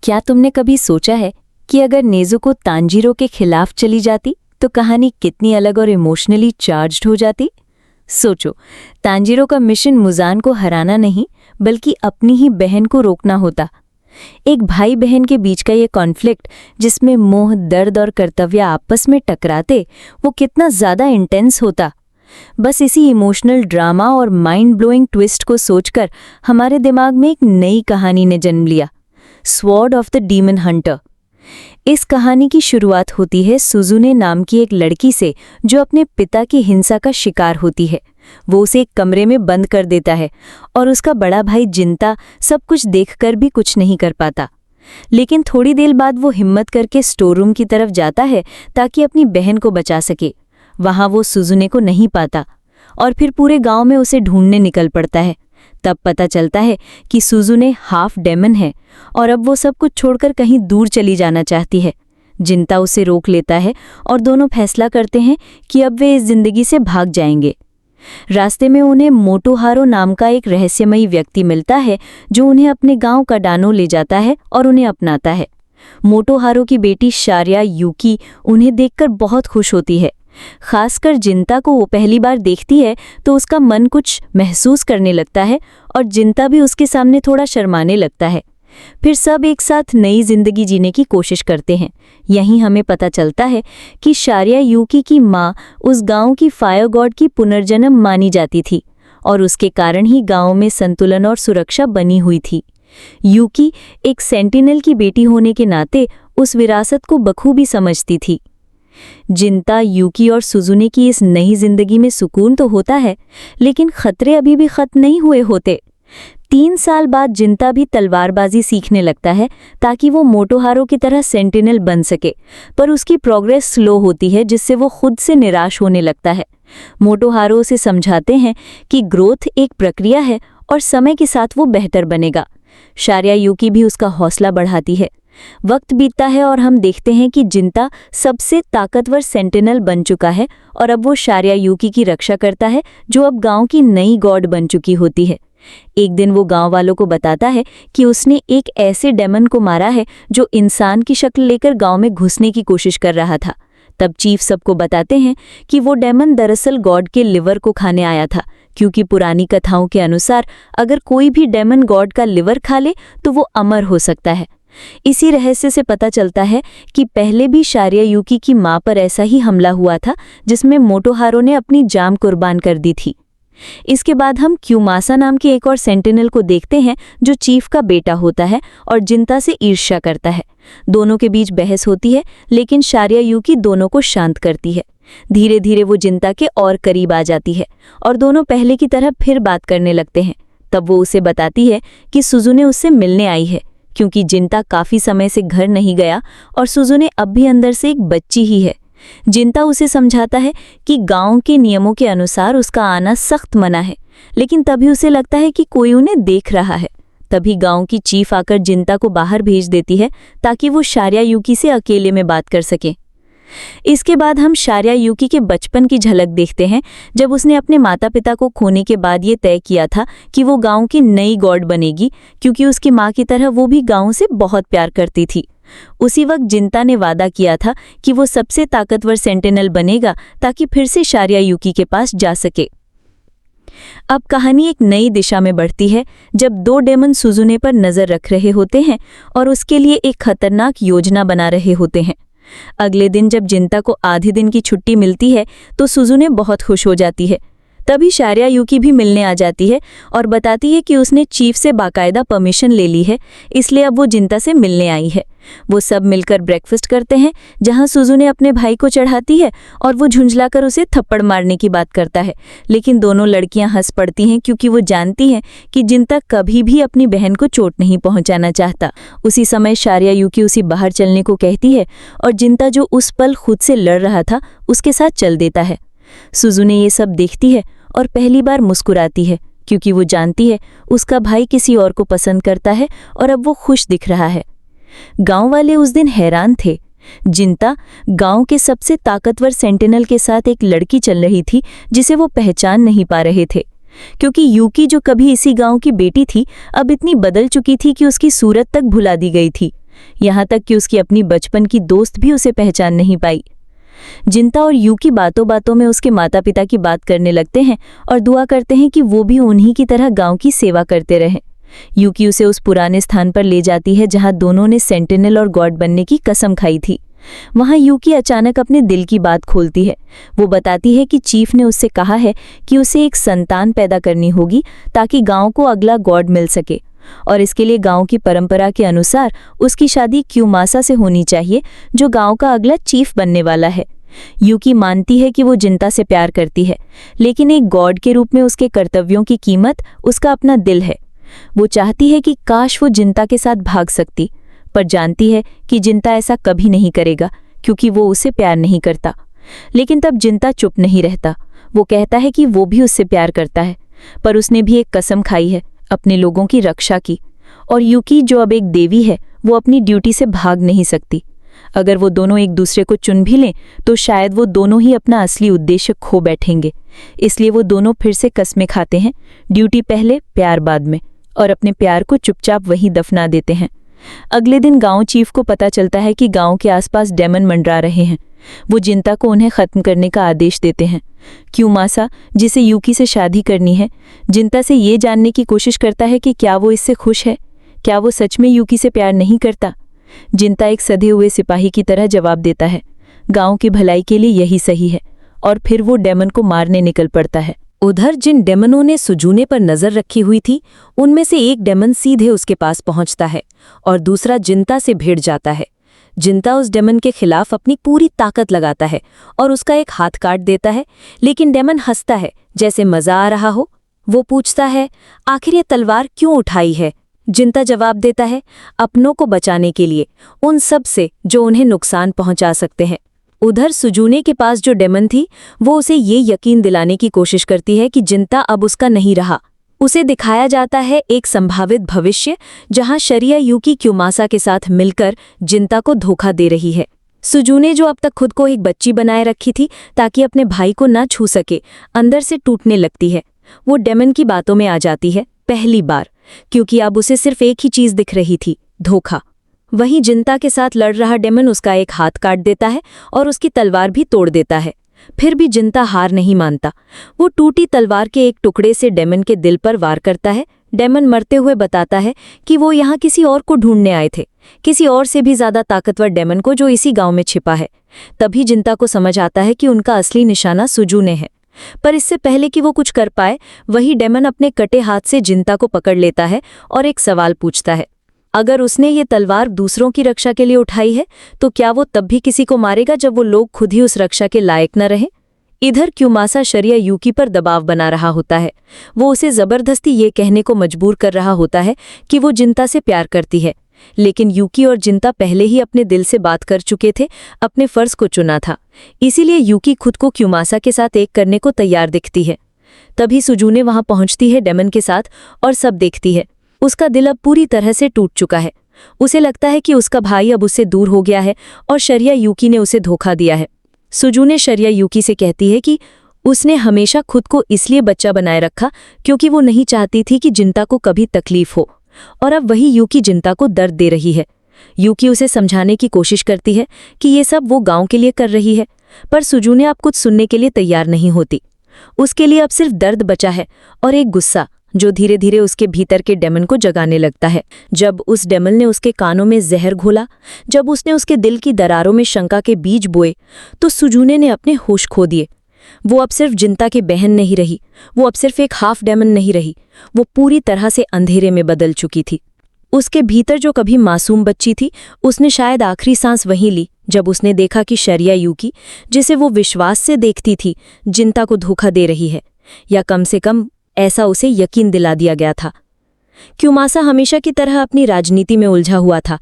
क्या तुमने कभी सोचा है कि अगर नेज़ुको तांजीरो के खिलाफ चली जाती तो कहानी कितनी अलग और इमोशनली चार्ज्ड हो जाती? सोचो, तांजीरो का मिशन मुज़ान को हराना नहीं बल्कि अपनी ही बहन को रोकना होता। एक भाई बहन के बीच का ये कॉन्फ्लिक्ट जिसमें मोह, दर्द और कर्तव्य आपस में टकराते, वो कितना ज़्यादा इंटेंस होता। बस इसी इमोशनल ड्रामा और माइंड ब्लोइंग ट्विस्ट को सोचकर हमारे दिमाग में एक नई कहानी ने जन्म लिया, sword of the demon Hunter. इस कहानी की शुरुआत होती है सुजुने नाम की एक लड़की से जो अपने पिता की हिंसा का शिकार होती है। वो उसे एक कमरे में बंद कर देता है और उसका बड़ा भाई जिंता सब कुछ देखकर भी कुछ नहीं कर पाता। लेकिन थोड़ी देर बाद वो हिम्मत करके स्टोर रूम की तरफ जाता है ताकि अपनी बहन को बचा सके। वहां वो सुजुने को नहीं पाता और फिर पूरे गांव में उसे ढूंढने निकल पड़ता है। तब पता चलता है कि सुजुने हाफ डेमन है और अब वो सब कुछ छोड़कर कहीं दूर चली जाना चाहती है। जिंता उसे रोक लेता है और दोनों फैसला करते हैं कि अब वे इस जिंदगी से भाग जाएंगे। रास्ते में उन्हें मोटोहारो नाम का एक रहस्यमयी व्यक्ति मिलता है जो उन्हें अपने गांव काडानो ले जाता है और उन्हें अपनाता है। मोटोहारो की बेटी शारिया यूकी उन्हें देखकर बहुत खुश होती है। खासकर जिंता को वो पहली बार देखती है तो उसका मन कुछ महसूस करने लगता है और जिंता भी उसके सामने थोड़ा शर्माने लगता है। फिर सब एक साथ नई जिंदगी जीने की कोशिश करते हैं। यहीं हमें पता चलता है कि शारिया यूकी की माँ उस गांव की फायर गॉड की पुनर्जन्म मानी जाती थी और उसके कारण ही गांव में संतुलन और सुरक्षा बनी हुई थी। यूकी एक सेंटिनल की बेटी होने के नाते उस विरासत को बखूबी समझती थी। जिंता, यूकी और सुजुने की इस नई जिंदगी में सुकून तो होता है, लेकिन खतरे अभी भी खत्म नहीं हुए होते। 3 साल बाद जिंता भी तलवारबाजी सीखने लगता है ताकि वो मोटोहारो की तरह सेंटिनल बन सके, पर उसकी प्रोग्रेस स्लो होती है जिससे वो खुद से निराश होने लगता है। मोटोहारो उसे समझाते हैं कि ग्रोथ एक प्रक्रिया है और समय के साथ वो बेहतर बनेगा। शारिया यूकी भी उसका हौसला बढ़ाती है। वक्त बीतता है और हम देखते हैं कि जिंता सबसे ताकतवर सेंटिनल बन चुका है और अब वो शारिया यूकी की रक्षा करता है जो अब गांव की नई गॉड बन चुकी होती है। एक दिन वो गांव वालों को बताता है कि उसने एक ऐसे डेमन को मारा है जो इंसान की शक्ल लेकर गांव में घुसने की कोशिश कर रहा था। तब चीफ सबको बताते हैं कि वो डेमन दरअसल गॉड के लिवर को खाने आया था, क्योंकि पुरानी कथाओं के अनुसार अगर कोई भी डेमन गॉड का लिवर खा ले तो वो अमर हो सकता है। इसी रहस्य से पता चलता है कि पहले भी शारिया यूकी की मां पर ऐसा ही हमला हुआ था जिसमें मोटोहारो ने अपनी जान कुर्बान कर दी थी। इसके बाद हम क्यूमासा नाम के एक और सेंटिनल को देखते हैं जो चीफ का बेटा होता है और जिंता से ईर्ष्या करता है। दोनों के बीच बहस होती है, लेकिन शारिया यूकी दोनों को शांत करती है। धीरे धीरे वो जिंता के और करीब आ जाती है और दोनों पहले की तरह फिर बात करने लगते हैं। तब वो उसे बताती है कि सुजुने उससे मिलने आई है, क्योंकि जिंता काफी समय से घर नहीं गया और सुजुने अब भी अंदर से एक बच्ची ही है। जिंता उसे समझाता है कि गांव के नियमों के अनुसार उसका आना सख्त मना है, लेकिन तभी उसे लगता है कि कोई उन्हें देख रहा है। तभी गांव की चीफ आकर जिंता को बाहर भेज देती है ताकि वो शारिया यूकी से अकेले में बात कर सके। इसके बाद हम शारिया यूकी के बचपन की झलक देखते हैं, जब उसने अपने माता पिता को खोने के बाद ये तय किया था कि वो गांव की नई गॉड बनेगी, क्योंकि उसकी माँ की तरह वो भी गांव से बहुत प्यार करती थी। उसी वक्त जिंता ने वादा किया था कि वो सबसे ताकतवर सेंटिनल बनेगा ताकि फिर से शारिया यूकी के पास जा सके। अब कहानी एक नई दिशा में बढ़ती है जब 2 डेमन सुजुने पर नजर रख रहे होते हैं और उसके लिए एक खतरनाक योजना बना रहे होते हैं। अगले दिन जब जिंता को आधे दिन की छुट्टी मिलती है तो सुजुने बहुत खुश हो जाती है। तभी शारिया यूकी भी मिलने आ जाती है और बताती है कि उसने चीफ से बाकायदा परमिशन ले ली है, इसलिए अब वो जिंता से मिलने आई है। वो सब मिलकर ब्रेकफास्ट करते हैं, जहां सुजुने अपने भाई को चढ़ाती है और वो झुंझलाकर उसे थप्पड़ मारने की बात करता है, लेकिन दोनों लड़कियां हंस पड़ती हैं क्योंकि वो जानती हैं कि जिंता कभी भी अपनी बहन को चोट नहीं पहुंचाना चाहता। उसी समय शारिया यूकी उसे बाहर चलने को कहती है और जिंता जो उस पल खुद से लड़ रहा था उसके साथ चल देता है। सुजुने ये सब देखती है और पहली बार मुस्कुराती है, क्योंकि वो जानती है उसका भाई किसी और को पसंद करता है और अब वो खुश दिख रहा है। गांव वाले उस दिन हैरान थे। जिंता गांव के सबसे ताकतवर सेंटिनल के साथ एक लड़की चल रही थी जिसे वो पहचान नहीं पा रहे थे, क्योंकि यूकी जो कभी इसी गांव की बेटी थी अब इतनी बदल चुकी थी कि उसकी सूरत तक भुला दी गई थी। यहाँ तक कि उसकी अपनी बचपन की दोस्त भी उसे पहचान नहीं पाई। जिंता और यूकी बातों बातों में उसके माता पिता की बात करने लगते हैं और दुआ करते हैं कि वो भी उन्हीं की तरह गांव की सेवा करते रहें। यूकी उसे उस पुराने स्थान पर ले जाती है जहां दोनों ने सेंटिनल और गॉड बनने की कसम खाई थी। वहां यूकी अचानक अपने दिल की बात खोलती है। वो बताती है कि चीफ ने उससे कहा है कि उसे एक संतान पैदा करनी होगी ताकि गांव को अगला गॉड मिल सके, और इसके लिए गांव की परंपरा के अनुसार उसकी शादी क्यूमासा से होनी चाहिए, जो गांव का अगला चीफ बनने वाला है। यूकी मानती है कि वो जिंता से प्यार करती है, लेकिन एक गॉड के रूप में उसके कर्तव्यों की कीमत उसका अपना दिल है। वो चाहती है कि काश वो जिंता के साथ भाग सकती, पर जानती है कि जिंता ऐसा कभी नहीं करेगा क्योंकि वो उसे प्यार नहीं करता। लेकिन तब जिंता चुप नहीं रहता। वो कहता है कि वो भी उससे प्यार करता है, पर उसने भी एक कसम खाई है अपने लोगों की रक्षा की, और यूकी जो अब एक देवी है वो अपनी ड्यूटी से भाग नहीं सकती। अगर वो दोनों एक दूसरे को चुन भी लें तो शायद वो दोनों ही अपना असली उद्देश्य खो बैठेंगे। इसलिए वो दोनों फिर से कस्में खाते हैं, ड्यूटी पहले प्यार बाद में, और अपने प्यार को चुपचाप वहीं दफना देते हैं। अगले दिन गांव चीफ को पता चलता है कि गांव के आसपास डेमन मंडरा रहे हैं। वो जिंता को उन्हें खत्म करने का आदेश देते हैं। क्यूमासा, जिसे यूकी से शादी करनी है, जिंता से ये जानने की कोशिश करता है कि क्या वो इससे खुश है, क्या वो सच में यूकी से प्यार नहीं करता। जिंता एक सधे हुए सिपाही की तरह जवाब देता है, गांव की भलाई के लिए यही सही है, और फिर वो डेमन को मारने निकल पड़ता है। उधर जिन डेमनों ने सुजूने पर नजर रखी हुई थी, उनमें से एक डेमन सीधे उसके पास पहुंचता है और दूसरा जिंता से भिड़ जाता है। जिंता उस डेमन के खिलाफ अपनी पूरी ताकत लगाता है और उसका एक हाथ काट देता है, लेकिन डेमन हंसता है जैसे मजा आ रहा हो। वो पूछता है, आखिर ये तलवार क्यों उठाई है? जिंता जवाब देता है, अपनों को बचाने के लिए, उन सब से जो उन्हें नुकसान पहुंचा सकते हैं। उधर सुजूने के पास जो डेमन थी, वो उसे ये यकीन दिलाने की कोशिश करती है कि जिंता अब उसका नहीं रहा। उसे दिखाया जाता है एक संभावित भविष्य जहां शरिया यूकी क्यूमासा के साथ मिलकर जिंता को धोखा दे रही है। सुजूने, जो अब तक खुद को एक बच्ची बनाए रखी थी ताकि अपने भाई को ना छू सके, अंदर से टूटने लगती है। वो डेमन की बातों में आ जाती है पहली बार, क्योंकि अब उसे सिर्फ एक ही चीज दिख रही थी, धोखा। वहीं जिंता के साथ लड़ रहा डेमन उसका एक हाथ काट देता है और उसकी तलवार भी तोड़ देता है। फिर भी जिंता हार नहीं मानता। वो टूटी तलवार के एक टुकड़े से डेमन के दिल पर वार करता है। डेमन मरते हुए बताता है कि वो यहाँ किसी और को ढूंढने आए थे, किसी और से भी ज्यादा ताकतवर डेमन को, जो इसी गांव में छिपा है। तभी जिंता को समझ आता है कि उनका असली निशाना सुजूने है। पर इससे पहले कि वो कुछ कर पाए, वही डेमन अपने कटे हाथ से जिंता को पकड़ लेता है और एक सवाल पूछता है, अगर उसने ये तलवार दूसरों की रक्षा के लिए उठाई है, तो क्या वो तब भी किसी को मारेगा जब वो लोग खुद ही उस रक्षा के लायक न रहे? इधर क्यूमासा शरिया यूकी पर दबाव बना रहा होता है। वो उसे जबरदस्ती ये कहने को मजबूर कर रहा होता है कि वो जिंता से प्यार करती है, लेकिन यूकी और जिंता पहले ही अपने दिल से बात कर चुके थे, अपने फर्ज को चुना था। इसीलिए यूकी खुद को क्यूमासा के साथ एक करने को तैयार दिखती है। तभी सुजूने वहां पहुंचती है डेमन के साथ और सब देखती है। उसका दिल अब पूरी तरह से टूट चुका है। उसे लगता है कि उसका भाई अब उससे दूर हो गया है और शरिया यूकी ने उसे धोखा दिया है। सुजूने शरिया यूकी से कहती है कि उसने हमेशा खुद को इसलिए बच्चा बनाए रखा क्योंकि वो नहीं चाहती थी कि जिंता को कभी तकलीफ हो, और अब वही यूकी जिंता को दर्द दे रही है। यूकी उसे समझाने की कोशिश करती है कि ये सब वो गांव के लिए कर रही है, पर सुजूने अब कुछ सुनने के लिए तैयार नहीं होती। उसके लिए अब सिर्फ दर्द बचा है और एक गुस्सा जो धीरे धीरे उसके भीतर के डेमन को जगाने लगता है। जब उस डेमन ने उसके कानों में जहर घोला, जब उसने उसके दिल की दरारों में शंका के बीज बोए, तो सुजूने ने अपने होश खो दिए। वो अब सिर्फ जिंता की बहन नहीं रही, वो अब सिर्फ एक हाफ डेमन नहीं रही, वो पूरी तरह से अंधेरे में बदल चुकी थी। उसके भीतर जो कभी मासूम बच्ची थी, उसने शायद आखिरी सांस वहीं ली जब उसने देखा कि शरिया यूकी, जिसे वो विश्वास से देखती थी, जिंता को धोखा दे रही है, या कम से कम ऐसा उसे यकीन दिला दिया गया था। क्यूमासा हमेशा की तरह अपनी राजनीति में उलझा हुआ था।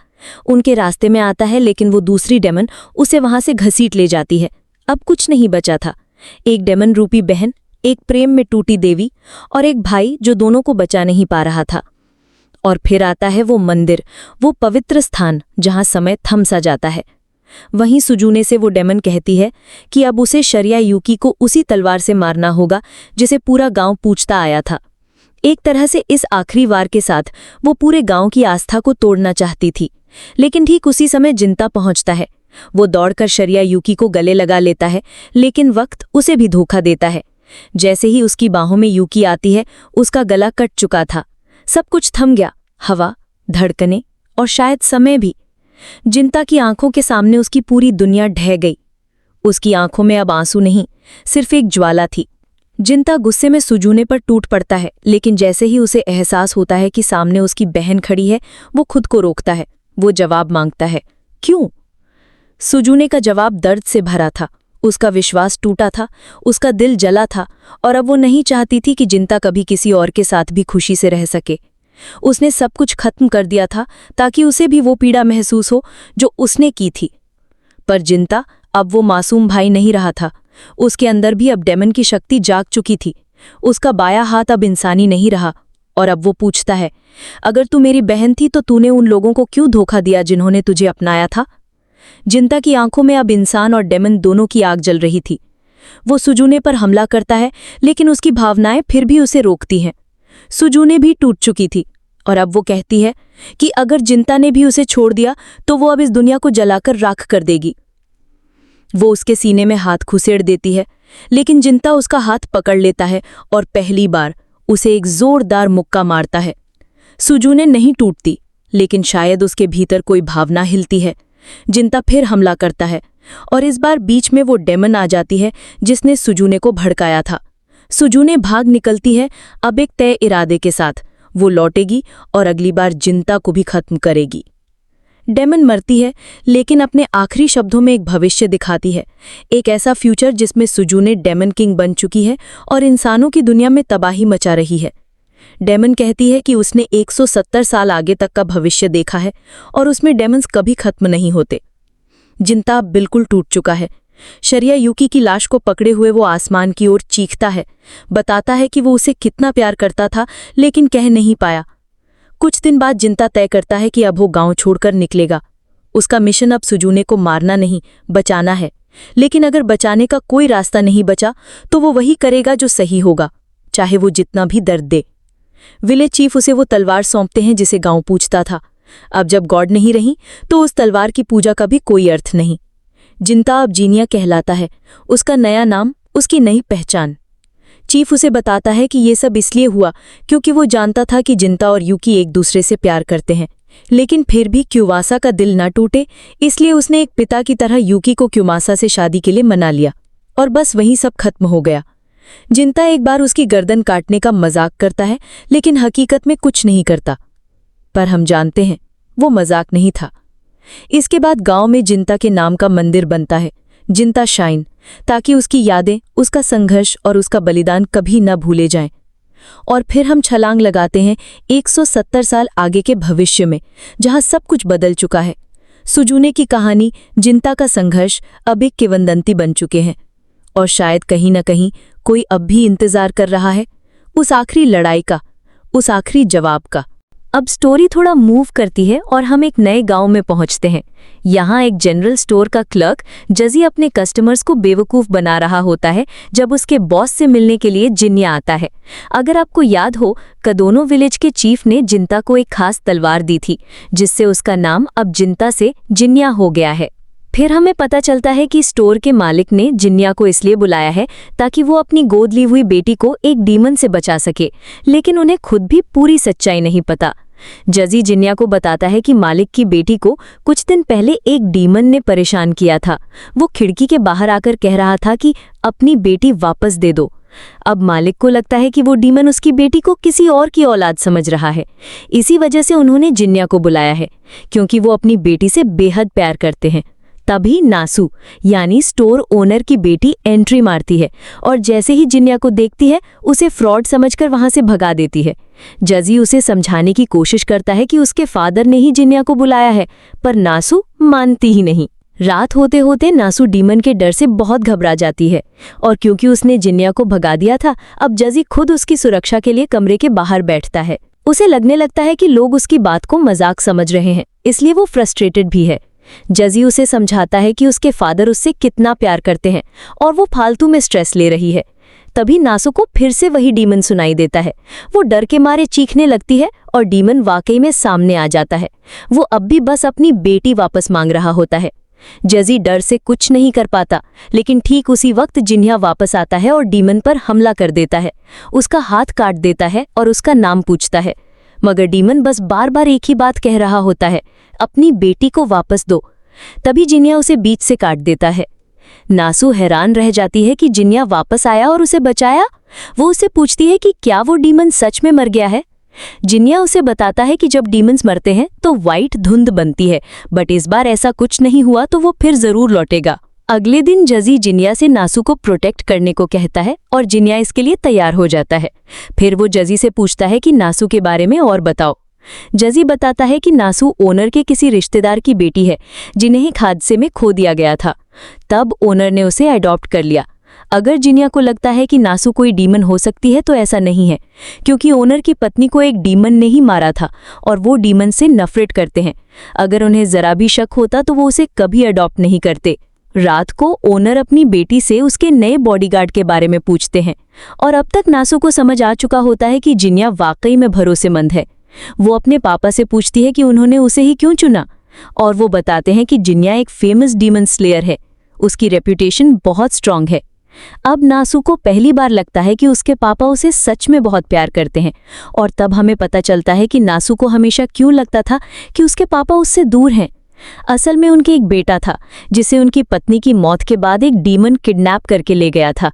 उनके रास्ते में आता है, लेकिन वो दूसरी डेमन उसे वहां से घसीट ले जाती है। अब कुछ नहीं बचा था, एक डेमन रूपी बहन, एक प्रेम में टूटी देवी, और एक भाई जो दोनों को बचा नहीं पा रहा था। और फिर आता है वो मंदिर, वो पवित्र स्थान जहां समय थम सा जाता है। वहीं सुजूने से वो डेमन कहती है कि अब उसे शरिया यूकी को उसी तलवार से मारना होगा जिसे पूरा गांव पूछता आया था। एक तरह से इस आखिरी वार के साथ वो पूरे गांव की आस्था को तोड़ना चाहती थी, लेकिन ठीक उसी समय जिंता पहुंचता है। वो दौड़कर शरिया यूकी को गले लगा लेता है, लेकिन वक्त उसे भी धोखा देता है। जैसे ही उसकी बाहों में यूकी आती है, उसका गला कट चुका था। सब कुछ थम गया, हवा, धड़कनें और शायद समय भी। जिंता की आंखों के सामने उसकी पूरी दुनिया ढह गई। उसकी आंखों में अब आंसू नहीं, सिर्फ एक ज्वाला थी। जिंता गुस्से में सुजूने पर टूट पड़ता है, लेकिन जैसे ही उसे एहसास होता है कि सामने उसकी बहन खड़ी है, वो खुद को रोकता है। वो जवाब मांगता है, क्यों? सुजूने का जवाब दर्द से भरा था। उसका विश्वास टूटा था, उसका दिल जला था, और अब वो नहीं चाहती थी कि जिंता कभी किसी और के साथ भी खुशी से रह सके। उसने सब कुछ खत्म कर दिया था ताकि उसे भी वो पीड़ा महसूस हो जो उसने की थी। पर जिंता अब वो मासूम भाई नहीं रहा था। उसके अंदर भी अब डेमन की शक्ति जाग चुकी थी। उसका बायां हाथ अब इंसानी नहीं रहा, और अब वो पूछता है, अगर तू मेरी बहन थी तो तूने उन लोगों को क्यों धोखा दिया जिन्होंने तुझे अपनाया था? जिंता की आंखों में अब इंसान और डेमन दोनों की आग जल रही थी। वो सुजूने पर हमला करता है, लेकिन उसकी भावनाएं फिर भी उसे रोकती हैं। सुजूने भी टूट चुकी थी, और अब वो कहती है कि अगर जिंता ने भी उसे छोड़ दिया तो वो अब इस दुनिया को जलाकर राख कर देगी। वो उसके सीने में हाथ खुसेड़ देती है, लेकिन जिंता उसका हाथ पकड़ लेता है और पहली बार उसे एक जोरदार मुक्का मारता है। सुजूने नहीं टूटती, लेकिन शायद उसके भीतर कोई भावना हिलती है। जिंता फिर हमला करता है, और इस बार बीच में वो डेमन आ जाती है जिसने सुजूने को भड़काया था। सुजूने भाग निकलती है, अब एक तय इरादे के साथ। वो लौटेगी और अगली बार जिंता को भी खत्म करेगी। डेमन मरती है, लेकिन अपने आखिरी शब्दों में एक भविष्य दिखाती है, एक ऐसा फ्यूचर जिसमें सुजूने डेमन किंग बन चुकी है और इंसानों की दुनिया में तबाही मचा रही है। डेमन कहती है कि उसने 170 साल आगे तक का भविष्य देखा है, और उसमें डेमन्स कभी खत्म नहीं होते। जिंता अब बिल्कुल टूट चुका है। शरिया यूकी की लाश को पकड़े हुए वो आसमान की ओर चीखता है, बताता है कि वो उसे कितना प्यार करता था, लेकिन कह नहीं पाया। कुछ दिन बाद जिंता तय करता है कि अब वो गांव छोड़कर निकलेगा। उसका मिशन अब सुजूने को मारना नहीं, बचाना है। लेकिन अगर बचाने का कोई रास्ता नहीं बचा तो वो वही करेगा जो सही होगा, चाहे वो जितना भी दर्द दे। विलेज चीफ उसे वो तलवार सौंपते हैं जिसे गांव पूजता था। अब जब गॉड नहीं रही तो उस तलवार की पूजा का भी कोई अर्थ नहीं। जिंता अब जीनिया कहलाता है, उसका नया नाम, उसकी नई पहचान। चीफ उसे बताता है कि ये सब इसलिए हुआ क्योंकि वो जानता था कि जिंता और यूकी एक दूसरे से प्यार करते हैं, लेकिन फिर भी क्यूवासा का दिल न टूटे, इसलिए उसने एक पिता की तरह यूकी को क्यूमासा से शादी के लिए मना लिया, और बस वहीं सब खत्म हो गया। जिंता एक बार उसकी गर्दन काटने का मजाक करता है, लेकिन हकीकत में कुछ नहीं करता। पर हम जानते हैं वो मजाक नहीं था। इसके बाद गांव में जिंता के नाम का मंदिर बनता है, जिंता शाइन, ताकि उसकी यादें, उसका संघर्ष और उसका बलिदान कभी न भूले जाएं। और फिर हम छलांग लगाते हैं 170 साल आगे के भविष्य में, जहां सब कुछ बदल चुका है। सुजूने की कहानी, जिंता का संघर्ष अब एक किंवदंती बन चुके हैं, और शायद कहीं न कहीं कोई अब भी इंतजार कर रहा है उस आखिरी लड़ाई का, उस आखिरी जवाब का। अब स्टोरी थोड़ा मूव करती है और हम एक नए गांव में पहुंचते हैं। यहाँ एक जनरल स्टोर का क्लर्क जजी अपने कस्टमर्स को बेवकूफ़ बना रहा होता है जब उसके बॉस से मिलने के लिए जिन्या आता है। अगर आपको याद हो, कदोनो विलेज के चीफ ने जिंता को एक खास तलवार दी थी, जिससे उसका नाम अब जिंता से जिन्या हो गया है। फिर हमें पता चलता है कि स्टोर के मालिक ने जिन्या को इसलिए बुलाया है ताकि वो अपनी गोद ली हुई बेटी को एक डीमन से बचा सके, लेकिन उन्हें खुद भी पूरी सच्चाई नहीं पता। जजी जिन्या को बताता है कि मालिक की बेटी को कुछ दिन पहले एक डीमन ने परेशान किया था। वो खिड़की के बाहर आकर कह रहा था कि अपनी बेटी वापस दे दो। अब मालिक को लगता है कि वो डीमन उसकी बेटी को किसी और की औलाद समझ रहा है। इसी वजह से उन्होंने जिन्या को बुलाया है, क्योंकि वो अपनी बेटी से बेहद प्यार करते हैं। तभी नासू यानी स्टोर ओनर की बेटी एंट्री मारती है, और जैसे ही जिन्या को देखती है उसे फ्रॉड समझकर वहां से भगा देती है। जजी उसे समझाने की कोशिश करता है कि उसके फादर ने ही जिन्या को बुलाया है, पर नासू मानती ही नहीं। रात होते होते नासू डीमन के डर से बहुत घबरा जाती है, और क्योंकि उसने जिन्या को भगा दिया था, अब जजी खुद उसकी सुरक्षा के लिए कमरे के बाहर बैठता है। उसे लगने लगता है कि लोग उसकी बात को मजाक समझ रहे हैं, इसलिए वो फ्रस्ट्रेटेड भी है। जजी उसे समझाता है कि उसके फादर उससे कितना प्यार करते हैं और वो फालतू में स्ट्रेस ले रही है। तभी नासु को फिर से वही डीमन सुनाई देता है। वो डर के मारे चीखने लगती है और डीमन वाकई में सामने आ जाता है। वो अब भी बस अपनी बेटी वापस मांग रहा होता है। जजी डर से कुछ नहीं कर पाता, लेकिन ठीक उसी वक्त जिन्या वापस आता है और डीमन पर हमला कर देता है। उसका हाथ काट देता है और उसका नाम पूछता है, मगर डीमन बस बार बार एक ही बात कह रहा होता है, अपनी बेटी को वापस दो। तभी जिन्या उसे बीच से काट देता है। नासु हैरान रह जाती है कि जिन्या वापस आया और उसे बचाया। वो उसे पूछती है कि क्या वो डीमन सच में मर गया है। जिन्या उसे बताता है कि जब डीमंस मरते हैं तो वाइट धुंध बनती है, बट इस बार ऐसा कुछ नहीं हुआ, तो वो फिर जरूर लौटेगा। अगले दिन जजी जिन्या से नासु को प्रोटेक्ट करने को कहता है और जिन्या इसके लिए तैयार हो जाता है। फिर वो जजी से पूछता है कि नासु के बारे में और बताओ। जजी बताता है कि नासु ओनर के किसी रिश्तेदार की बेटी है जिन्हें एक हादसे में खो दिया गया था। तब ओनर ने उसे अडॉप्ट कर लिया। अगर जिन्या को लगता है कि नासु कोई डीमन हो सकती है तो ऐसा नहीं है, क्योंकि ओनर की पत्नी को एक डीमन ने ही मारा था और वो डीमन से नफरत करते हैं। अगर उन्हें जरा भी शक होता तो वो उसे कभी अडॉप्ट नहीं करते। रात को ओनर अपनी बेटी से उसके नए बॉडीगार्ड के बारे में पूछते हैं और अब तक नासु को समझ आ चुका होता है कि जिन्या वाकई में भरोसेमंद है। वो अपने पापा से पूछती है कि उन्होंने उसे ही क्यों चुना, और वो बताते हैं कि जिन्या एक फेमस डीमन स्लेयर है, उसकी रेप्यूटेशन बहुत स्ट्रांग है। अब नासु को पहली बार लगता है कि उसके पापा उसे सच में बहुत प्यार करते हैं, और तब हमें पता चलता है कि नासु को हमेशा क्यों लगता था कि उसके पापा उससे दूर हैं। असल में उनके एक बेटा था जिसे उनकी पत्नी की मौत के बाद एक डीमन किडनैप करके ले गया था।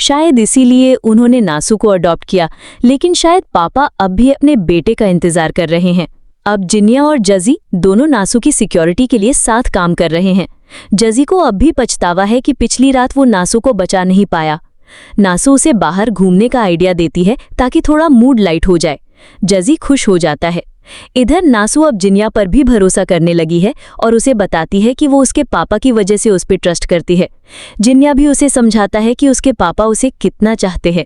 शायद इसीलिए उन्होंने नासु को अडॉप्ट किया, लेकिन शायद पापा अब भी अपने बेटे का इंतजार कर रहे हैं। अब जिन्या और जजी दोनों नासु की सिक्योरिटी के लिए साथ काम कर रहे हैं। जजी को अब भी पछतावा है कि पिछली रात वो नासु को बचा नहीं पाया। नासु उसे बाहर घूमने का आइडिया देती है ताकि थोड़ा मूड लाइट हो जाए। जजी खुश हो जाता है। इधर नासु अब जिन्या पर भी भरोसा करने लगी है और उसे बताती है कि वो उसके पापा की वजह से उस पर ट्रस्ट करती है। जिन्या भी उसे समझाता है कि उसके पापा उसे कितना चाहते हैं,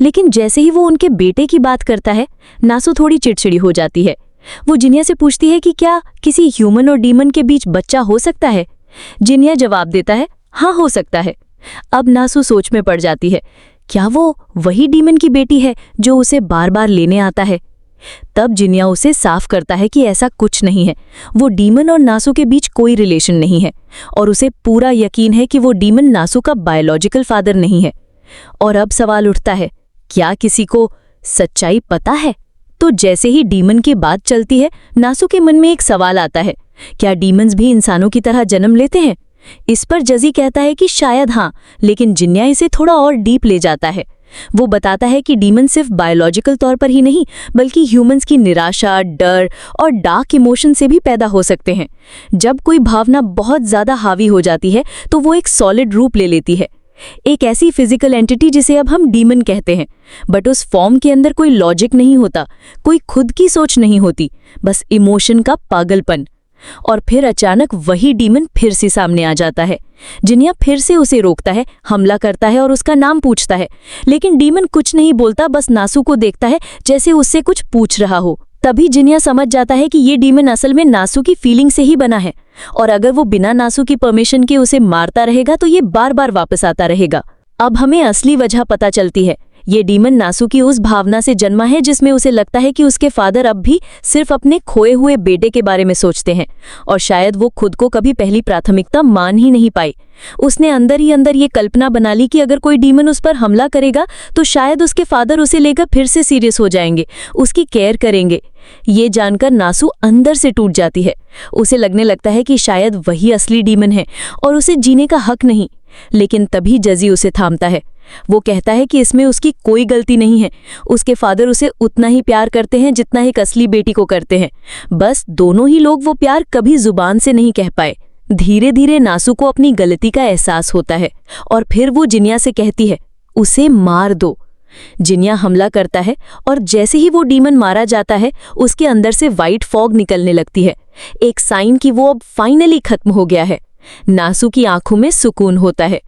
लेकिन जैसे ही वो उनके बेटे की बात करता है, नासु थोड़ी चिड़चिड़ी हो जाती है। वो जिन्या से पूछती है कि क्या किसी ह्यूमन और डीमन के बीच बच्चा हो सकता है। जिन्या जवाब देता है, हाँ हो सकता है। अब नासु सोच में पड़ जाती है, क्या वो वही डीमन की बेटी है जो उसे बार बार लेने आता है। तब जिन्या उसे साफ करता है कि ऐसा कुछ नहीं है, वो डीमन और नासु के बीच कोई रिलेशन नहीं है, और उसे पूरा यकीन है कि वो डीमन नासु का बायोलॉजिकल फादर नहीं है। और अब सवाल उठता है, क्या किसी को सच्चाई पता है? तो जैसे ही डीमन की बात चलती है, नासु के मन में एक सवाल आता है, क्या डीमंस भी इंसानों की तरह जन्म लेते हैं? इस पर जजी कहता है कि शायद हाँ, लेकिन जिन्या इसे थोड़ा और डीप ले जाता है। वो बताता है कि डीमन सिर्फ बायोलॉजिकल तौर पर ही नहीं, बल्कि ह्यूमंस की निराशा, डर और डार्क इमोशन से भी पैदा हो सकते हैं। जब कोई भावना बहुत ज्यादा हावी हो जाती है तो वो एक सॉलिड रूप ले लेती है, एक ऐसी फिजिकल एंटिटी जिसे अब हम डीमन कहते हैं। बट उस फॉर्म के अंदर कोई लॉजिक नहीं होता, कोई खुद की सोच नहीं होती, बस इमोशन का पागलपन। और फिर अचानक वही डीमन फिर से सामने आ जाता है। जिन्या फिर से उसे रोकता है, हमला करता है और उसका नाम पूछता है, लेकिन डीमन कुछ नहीं बोलता, बस नासु को देखता है जैसे उससे कुछ पूछ रहा हो। तभी जिन्या समझ जाता है कि ये डीमन असल में नासु की फीलिंग से ही बना है, और अगर वो बिना नासु की परमिशन के उसे मारता रहेगा तो ये बार बार वापस आता रहेगा। अब हमें असली वजह पता चलती है। ये डीमन नासु की उस भावना से जन्मा है जिसमें उसे लगता है कि उसके फादर अब भी सिर्फ अपने खोए हुए बेटे के बारे में सोचते हैं, और शायद वो खुद को कभी पहली प्राथमिकता मान ही नहीं पाई। उसने अंदर ही अंदर ये कल्पना बना ली कि अगर कोई डीमन उस पर हमला करेगा तो शायद उसके फादर उसे लेकर फिर से सीरियस हो जाएंगे, उसकी केयर करेंगे। ये जानकर नासु अंदर से टूट जाती है। उसे लगने लगता है कि शायद वही असली डीमन है और उसे जीने का हक नहीं। लेकिन तभी जजी उसे थामता है। वो कहता है कि इसमें उसकी कोई गलती नहीं है, उसके फादर उसे उतना ही प्यार करते हैं जितना एक असली बेटी को करते हैं, बस दोनों ही लोग वो प्यार कभी जुबान से नहीं कह पाए। धीरे धीरे नासु को अपनी गलती का एहसास होता है और फिर वो जिन्या से कहती है, उसे मार दो। जिन्या हमला करता है और जैसे ही वो डीमन मारा जाता है उसके अंदर से वाइट फॉग निकलने लगती है, एक साइन कि वो अब फाइनली खत्म हो गया है। नासु की आंखों में सुकून होता है,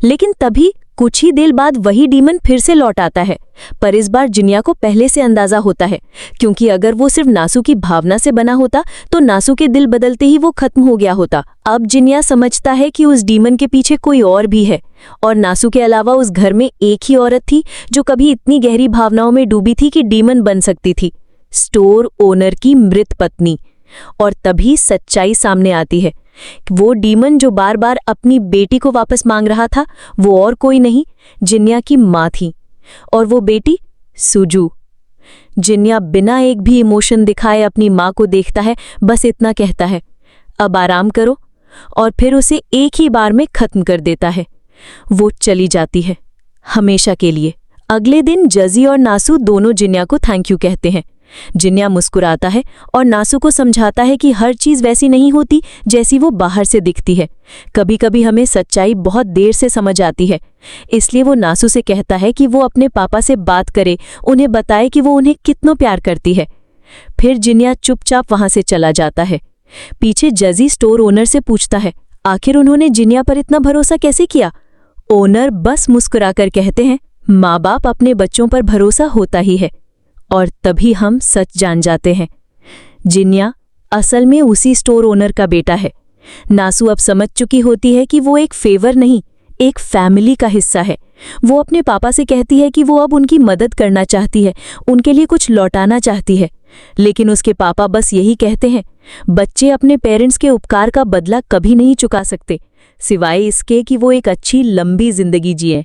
लेकिन तभी कुछ ही देर बाद वही डीमन फिर से लौट आता है, पर इस बार जिनिया को पहले से अंदाजा होता है, क्योंकि अगर वो सिर्फ नासू की भावना से बना होता तो नासू के दिल बदलते ही वो खत्म हो गया होता। अब जिनिया समझता है कि उस डीमन के पीछे कोई और भी है, और नासू के अलावा उस घर में एक ही औरत थी जो कभी इतनी गहरी भावनाओं में डूबी थी कि डीमन बन सकती थी, स्टोर ओनर की मृत पत्नी। और तभी सच्चाई सामने आती है। वो डीमन जो बार बार अपनी बेटी को वापस मांग रहा था, वो और कोई नहीं, जिनिया की माँ थी। और वो बेटी सुजू। जिनिया बिना एक भी इमोशन दिखाए अपनी माँ को देखता है, बस इतना कहता है, अब आराम करो, और फिर उसे एक ही बार में खत्म कर देता है। वो चली जाती है, हमेशा के लिए। अगले दिन जजी और नासू दोनों जिनिया को थैंक यू कहते हैं। जिनिया मुस्कुराता है और नासू को समझाता है कि हर चीज़ वैसी नहीं होती जैसी वो बाहर से दिखती है। कभी कभी हमें सच्चाई बहुत देर से समझ आती है। इसलिए वो नासू से कहता है कि वो अपने पापा से बात करे, उन्हें बताए कि वो उन्हें कितना प्यार करती है। फिर जिनिया चुपचाप वहां से चला जाता है। पीछे जजी स्टोर ओनर से पूछता है, आखिर उन्होंने जिनिया पर इतना भरोसा कैसे किया? ओनर बस मुस्कुराकर कहते हैं, माँ बाप अपने बच्चों पर भरोसा होता ही है। और तभी हम सच जान जाते हैं, जिनिया असल में उसी स्टोर ओनर का बेटा है। नासू अब समझ चुकी होती है कि वो एक फेवर नहीं, एक फैमिली का हिस्सा है। वो अपने पापा से कहती है कि वो अब उनकी मदद करना चाहती है, उनके लिए कुछ लौटाना चाहती है। लेकिन उसके पापा बस यही कहते हैं, बच्चे अपने पेरेंट्स के उपकार का बदला कभी नहीं चुका सकते, सिवाय इसके कि वो एक अच्छी लंबी जिंदगी जिए।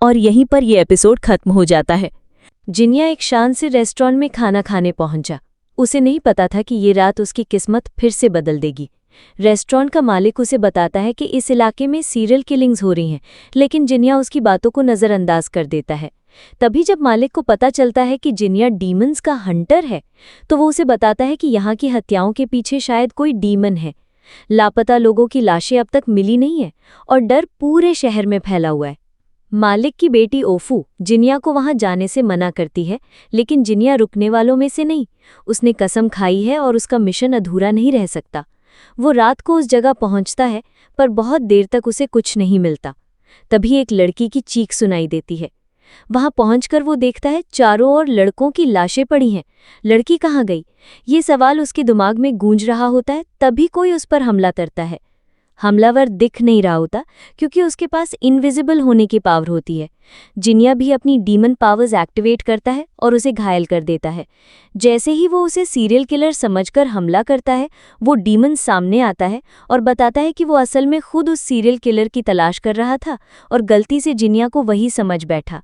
और यहीं पर यह एपिसोड खत्म हो जाता है। जिनिया एक शान से रेस्टोरेंट में खाना खाने पहुंचा। उसे नहीं पता था कि ये रात उसकी किस्मत फिर से बदल देगी। रेस्टोरेंट का मालिक उसे बताता है कि इस इलाके में सीरियल किलिंग्स हो रही हैं, लेकिन जिनिया उसकी बातों को नज़रअंदाज कर देता है। तभी जब मालिक को पता चलता है कि जिनिया डीमंस का हंटर है, तो वो उसे बताता है कि यहाँ की हत्याओं के पीछे शायद कोई डीमन है। लापता लोगों की लाशें अब तक मिली नहीं है और डर पूरे शहर में फैला हुआ है। मालिक की बेटी ओफू जिनिया को वहां जाने से मना करती है, लेकिन जिनिया रुकने वालों में से नहीं। उसने कसम खाई है और उसका मिशन अधूरा नहीं रह सकता। वो रात को उस जगह पहुंचता है, पर बहुत देर तक उसे कुछ नहीं मिलता। तभी एक लड़की की चीख सुनाई देती है। वहां पहुंचकर वो देखता है चारों ओर लड़कों की लाशें पड़ी हैं। लड़की कहाँ गई, ये सवाल उसके दिमाग में गूंज रहा होता है। तभी कोई उस पर हमला करता है। हमलावर दिख नहीं रहा होता, क्योंकि उसके पास इनविजिबल होने की पावर होती है। जिनिया भी अपनी डीमन पावर्स एक्टिवेट करता है और उसे घायल कर देता है। जैसे ही वो उसे सीरियल किलर समझकर हमला करता है, वो डीमन सामने आता है और बताता है कि वो असल में खुद उस सीरियल किलर की तलाश कर रहा था और गलती से जिनिया को वही समझ बैठा।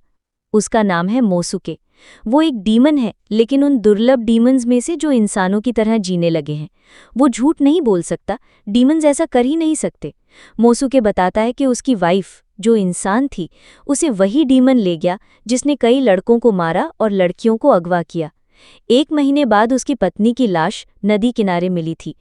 उसका नाम है मोसुके। वो एक डीमन है, लेकिन उन दुर्लभ डीमंस में से जो इंसानों की तरह जीने लगे हैं। वो झूठ नहीं बोल सकता, डीमंस ऐसा कर ही नहीं सकते। मोसुके बताता है कि उसकी वाइफ, जो इंसान थी, उसे वही डीमन ले गया जिसने कई लड़कों को मारा और लड़कियों को अगवा किया। 1 महीने बाद उसकी पत्नी की लाश नदी किनारे मिली थी।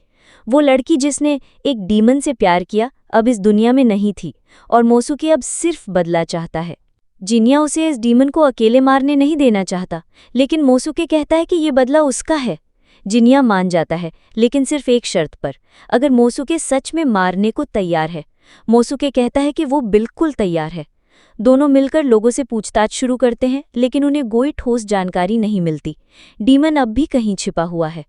वो लड़की जिसने एक डीमन से प्यार किया, अब इस दुनिया में नहीं थी, और मोसुके अब सिर्फ बदला चाहता है। जिनिया उसे इस डीमन को अकेले मारने नहीं देना चाहता, लेकिन मोसुके कहता है कि ये बदला उसका है। जिनिया मान जाता है, लेकिन सिर्फ एक शर्त पर, अगर मोसुके सच में मारने को तैयार है। मोसुके कहता है कि वो बिल्कुल तैयार है। दोनों मिलकर लोगों से पूछताछ शुरू करते हैं, लेकिन उन्हें कोई ठोस जानकारी नहीं मिलती। डीमन अब भी कहीं छिपा हुआ है।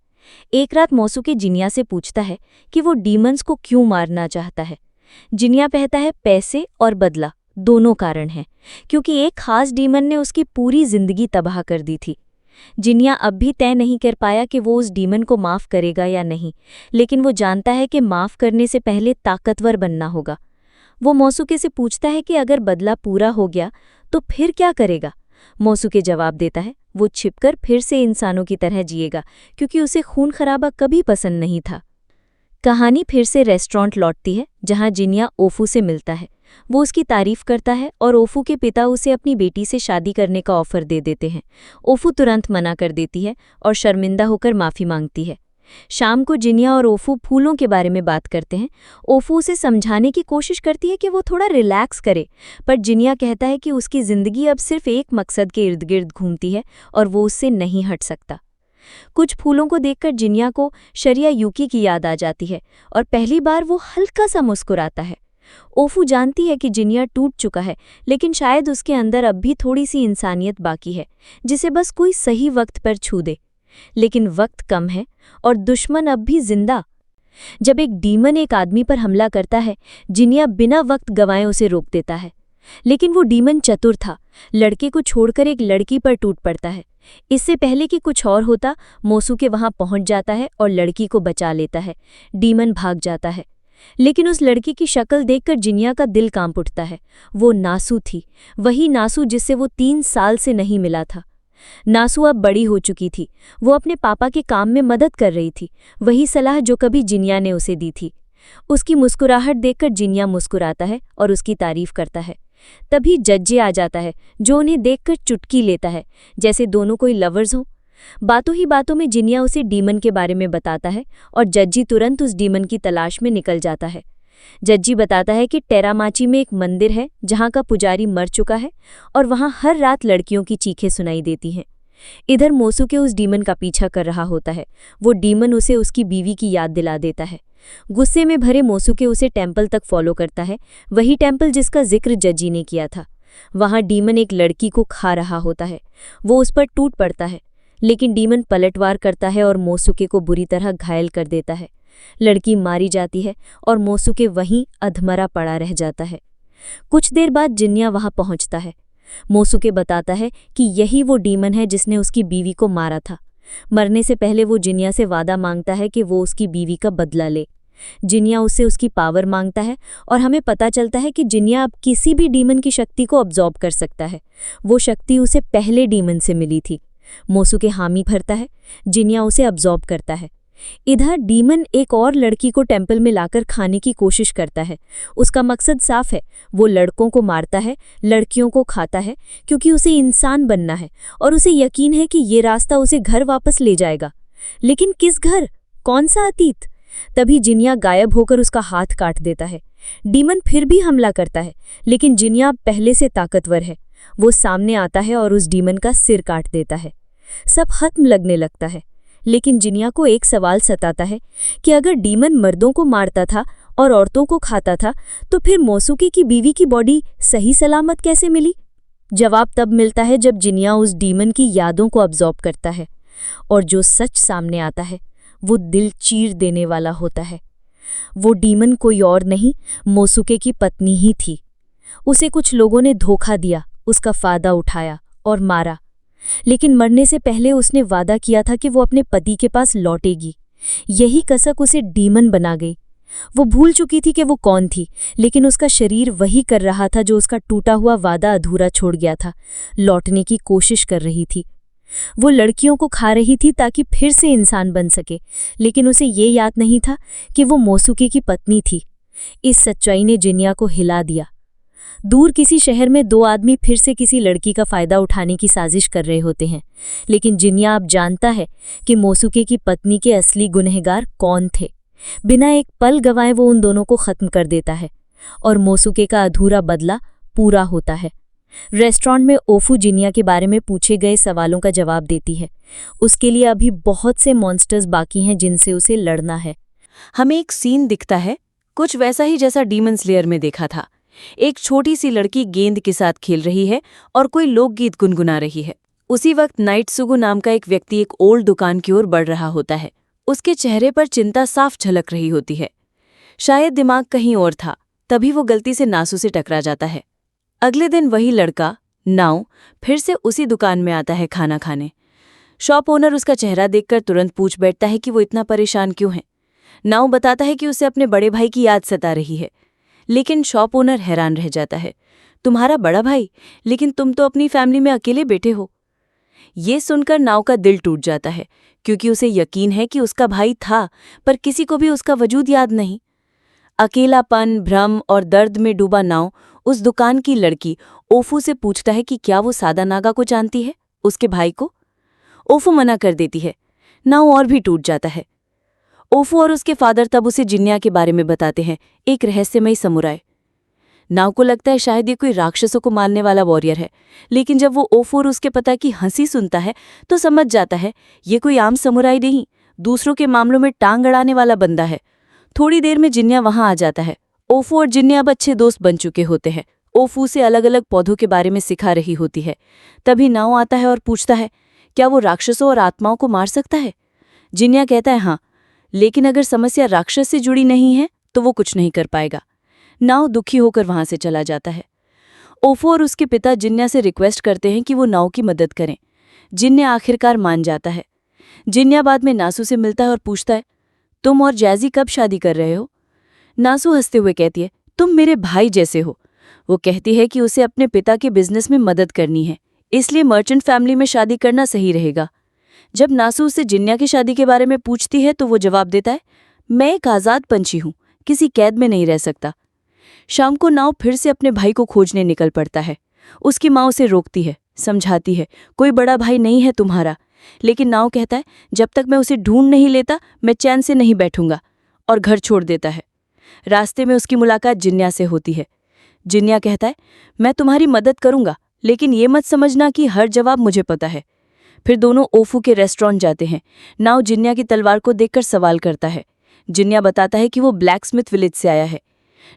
एक रात मोसुके जिनिया से पूछता है कि वो डीमंस को क्यों मारना चाहता है। जिनिया कहता है पैसे और बदला दोनों कारण हैं, क्योंकि एक खास डीमन ने उसकी पूरी जिंदगी तबाह कर दी थी। जिनिया अब भी तय नहीं कर पाया कि वो उस डीमन को माफ करेगा या नहीं, लेकिन वो जानता है कि माफ करने से पहले ताकतवर बनना होगा। वो मोसुके से पूछता है कि अगर बदला पूरा हो गया तो फिर क्या करेगा। मोसुके जवाब देता है, वो छिपकर फिर से इंसानों की तरह जिएगा, क्योंकि उसे खून खराबा कभी पसंद नहीं था। कहानी फिर से रेस्टोरेंट लौटती है, जहां जिनिया ओफू से मिलता है। वो उसकी तारीफ करता है और ओफू के पिता उसे अपनी बेटी से शादी करने का ऑफर दे देते हैं। ओफू तुरंत मना कर देती है और शर्मिंदा होकर माफ़ी मांगती है। शाम को जिनिया और ओफू फूलों के बारे में बात करते हैं। ओफू उसे समझाने की कोशिश करती है कि वो थोड़ा रिलैक्स करे, पर जिनिया कहता है कि उसकी ज़िंदगी अब सिर्फ एक मकसद के इर्द गिर्द घूमती है और वो उससे नहीं हट सकता। कुछ फूलों को देखकर जिनिया को शरिया यूकी की याद आ जाती है और पहली बार वो हल्का सा मुस्कुराता है। ओफू जानती है कि जिनिया टूट चुका है, लेकिन शायद उसके अंदर अब भी थोड़ी सी इंसानियत बाकी है, जिसे बस कोई सही वक्त पर छू दे। लेकिन वक्त कम है और दुश्मन अब भी जिंदा। जब एक डीमन एक आदमी पर हमला करता है, जिनिया बिना वक्त गंवाए उसे रोक देता है। लेकिन वो डीमन चतुर था, लड़के को छोड़कर एक लड़की पर टूट पड़ता है। इससे पहले कि कुछ और होता, मोसुके वहां पहुंच जाता है और लड़की को बचा लेता है। डीमन भाग जाता है, लेकिन उस लड़की की शक्ल देखकर जिनिया का दिल कांप उठता है। वो नासु थी, वही नासु जिससे वो 3 साल से नहीं मिला था। नासु अब बड़ी हो चुकी थी, वो अपने पापा के काम में मदद कर रही थी, वही सलाह जो कभी जिनिया ने उसे दी थी। उसकी मुस्कुराहट देखकर जिनिया मुस्कुराता है और उसकी तारीफ करता है। तभी जज्जी आ जाता है, जो उन्हें देखकर चुटकी लेता है, जैसे दोनों कोई लवर्स हों। बातों ही बातों में जिनिया उसे डीमन के बारे में बताता है और जज्जी तुरंत उस डीमन की तलाश में निकल जाता है। जज्जी बताता है कि टेरामाची में एक मंदिर है जहां का पुजारी मर चुका है और वहां हर रात लड़कियों की चीखें सुनाई देती हैं। इधर मोसुके उस डीमन का पीछा कर रहा होता है। वो डीमन उसे उसकी बीवी की याद दिला देता है। गुस्से में भरे मोसुके उसे टेंपल तक फॉलो करता है, वही टेंपल जिसका जिक्र जज्जी ने किया था। वहां डीमन एक लड़की को खा रहा होता है। वो उस पर टूट पड़ता है, लेकिन डीमन पलटवार करता है और मोसुके को बुरी तरह घायल कर देता है। लड़की मारी जाती है और मोसुके वहीं अधमरा पड़ा रह जाता है। कुछ देर बाद जिनिया वहां पहुंचता है। मोसुके बताता है कि यही वो डीमन है जिसने उसकी बीवी को मारा था। मरने से पहले वो जिनिया से वादा मांगता है कि वो उसकी बीवी का बदला ले। जिनिया उससे उसकी पावर मांगता है और हमें पता चलता है कि जिनिया अब किसी भी डीमन की शक्ति को अब्जॉर्ब कर सकता है। वो शक्ति उसे पहले डीमन से मिली थी। मोसुके हामी भरता है, जिनिया उसे अब्जॉर्ब करता है। इधर डीमन एक और लड़की को टेंपल में लाकर खाने की कोशिश करता है। उसका मकसद साफ है, वो लड़कों को मारता है, लड़कियों को खाता है, क्योंकि उसे इंसान बनना है और उसे यकीन है कि ये रास्ता उसे घर वापस ले जाएगा। लेकिन किस घर, कौन सा अतीत? तभी जिनिया गायब होकर उसका हाथ काट देता है। डीमन फिर भी हमला करता है, लेकिन जिनिया पहले से ताकतवर है। वो सामने आता है और उस डीमन का सिर काट देता है। सब खत्म लगने लगता है, लेकिन जिनिया को एक सवाल सताता है कि अगर डीमन मर्दों को मारता था और औरतों को खाता था, तो फिर मोसुके की बीवी की बॉडी सही सलामत कैसे मिली? जवाब तब मिलता है जब जिनिया उस डीमन की यादों को अब्जॉर्ब करता है, और जो सच सामने आता है वो दिल चीर देने वाला होता है। वो डीमन कोई और नहीं, मोसुके की पत्नी ही थी। उसे कुछ लोगों ने धोखा दिया, उसका फायदा उठाया और मारा। लेकिन मरने से पहले उसने वादा किया था कि वो अपने पति के पास लौटेगी। यही कसक उसे डीमन बना गई। वो भूल चुकी थी कि वो कौन थी, लेकिन उसका शरीर वही कर रहा था जो उसका टूटा हुआ वादा अधूरा छोड़ गया था। लौटने की कोशिश कर रही थी। वो लड़कियों को खा रही थी ताकि फिर से इंसान बन सके, लेकिन उसे ये याद नहीं था कि वो मोसुके की पत्नी थी। इस सच्चाई ने जिनिया को हिला दिया। दूर किसी शहर में 2 आदमी फिर से किसी लड़की का फायदा उठाने की साजिश कर रहे होते हैं, लेकिन जिनिया अब जानता है कि मोसुके की पत्नी के असली गुनहगार कौन थे। बिना एक पल गंवाए वो उन दोनों को खत्म कर देता है और मोसुके का अधूरा बदला पूरा होता है। रेस्टोरेंट में ओफू जिनिया के बारे में पूछे गए सवालों का जवाब देती है। उसके लिए अभी बहुत से मॉन्स्टर्स बाकी हैं जिनसे उसे लड़ना है। हमें एक सीन दिखता है, कुछ वैसा ही जैसा डीमन स्लेयर में देखा था। एक छोटी सी लड़की गेंद के साथ खेल रही है और कोई लोकगीत गुनगुना रही है। उसी वक्त नाइटसुगु नाम का एक व्यक्ति एक ओल्ड दुकान की ओर बढ़ रहा होता है। उसके चेहरे पर चिंता साफ झलक रही होती है। शायद दिमाग कहीं और था, तभी वो गलती से नासु से टकरा जाता है। अगले दिन वही लड़का नाउ फिर से उसी दुकान में आता है खाना खाने। शॉप ओनर उसका चेहरा देखकर तुरंत पूछ बैठता है कि वो इतना परेशान क्यों है। नाउ बताता है कि उसे अपने बड़े भाई की याद सता रही है, लेकिन शॉप ओनर हैरान रह जाता है। तुम्हारा बड़ा भाई? लेकिन तुम तो अपनी फैमिली में अकेले बैठे हो। ये सुनकर नाउ का दिल टूट जाता है, क्योंकि उसे यकीन है कि उसका भाई था, पर किसी को भी उसका वजूद याद नहीं। अकेलापन, भ्रम और दर्द में डूबा नाउ उस दुकान की लड़की ओफू से पूछता है कि क्या वो सादा नागा को जानती है, उसके भाई को। ओफू मना कर देती है। नाउ और भी टूट जाता है। ओफू और उसके फादर तब उसे जिनिया के बारे में बताते हैं, एक रहस्यमयी समुराय। नाउ को लगता है शायद ये कोई राक्षसों को मारने वाला वॉरियर है, लेकिन जब वो ओफू और उसके पिता की हंसी सुनता है तो समझ जाता है ये कोई आम समुराई नहीं, दूसरों के मामलों में टांग अड़ाने वाला बंदा है। थोड़ी देर में जिनिया वहां आ जाता है ओफू और जिन्या अब अच्छे दोस्त बन चुके होते हैं। ओफू से अलग अलग पौधों के बारे में सिखा रही होती है। तभी नाओ आता है और पूछता है, क्या वो राक्षसों और आत्माओं को मार सकता है? जिन्या कहता है हाँ, लेकिन अगर समस्या राक्षस से जुड़ी नहीं है तो वो कुछ नहीं कर पाएगा। नाओ दुखी होकर वहां से चला जाता है। ओफो और उसके पिता जिन्या से रिक्वेस्ट करते हैं कि वो नाओ की मदद करें। जिन्या आखिरकार मान जाता है। जिन्या बाद में नासू से मिलता है और पूछता है, तुम और जैजी कब शादी कर रहे हो? नासू हंसते हुए कहती है, तुम मेरे भाई जैसे हो। वो कहती है कि उसे अपने पिता के बिजनेस में मदद करनी है, इसलिए मर्चेंट फैमिली में शादी करना सही रहेगा। जब नासू उसे जिन्या की शादी के बारे में पूछती है तो वो जवाब देता है, मैं एक आज़ाद पंछी हूँ, किसी कैद में नहीं रह सकता। शाम को नाव फिर से अपने भाई को खोजने निकल पड़ता है। उसकी माँ उसे रोकती है, समझाती है, कोई बड़ा भाई नहीं है तुम्हारा। लेकिन नाव कहता है, जब तक मैं उसे ढूंढ नहीं लेता मैं चैन से नहीं बैठूंगा, और घर छोड़ देता है। रास्ते में उसकी मुलाकात जिन्या से होती है। जिन्या कहता है, मैं तुम्हारी मदद करूंगा, लेकिन ये मत समझना कि हर जवाब मुझे पता है। फिर दोनों ओफू के रेस्टोरेंट जाते हैं। नाव जिन्या की तलवार को देखकर सवाल करता है। जिन्या बताता है कि वो ब्लैकस्मिथ विलेज से आया है।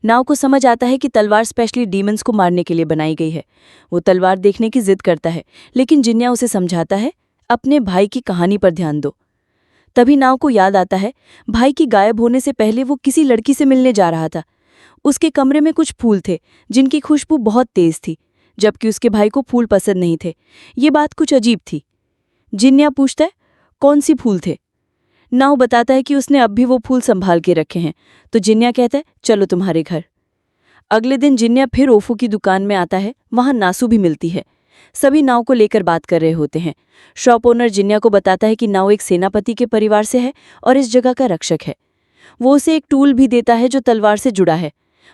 नाव को समझ आता है कि तलवार स्पेशली डीमंस को मारने के लिए बनाई गई है। वो तलवार देखने की जिद करता है, लेकिन जिन्या उसे समझाता है, अपने भाई की कहानी पर ध्यान दो। तभी नाव को याद आता है, भाई की गायब होने से पहले वो किसी लड़की से मिलने जा रहा था। उसके कमरे में कुछ फूल थे जिनकी खुशबू बहुत तेज थी, जबकि उसके भाई को फूल पसंद नहीं थे। ये बात कुछ अजीब थी। जिन्या पूछता है, कौन सी फूल थे? नाव बताता है कि उसने अब भी वो फूल संभाल के रखे हैं। तो जिन्या कहता है, चलो तुम्हारे घर। अगले दिन जिन्या फिर ओफू की दुकान में आता है। वहां नासू भी मिलती है। सभी नाव को लेकर बात कर रहे होते हैं। शॉप ओनर जिन्या को बताता है कि नाव एक सेनापति के परिवार से है और इस जगह का रक्षक है। वो उसे एक टूल भी देता है जो तलवार से जुड़ा है।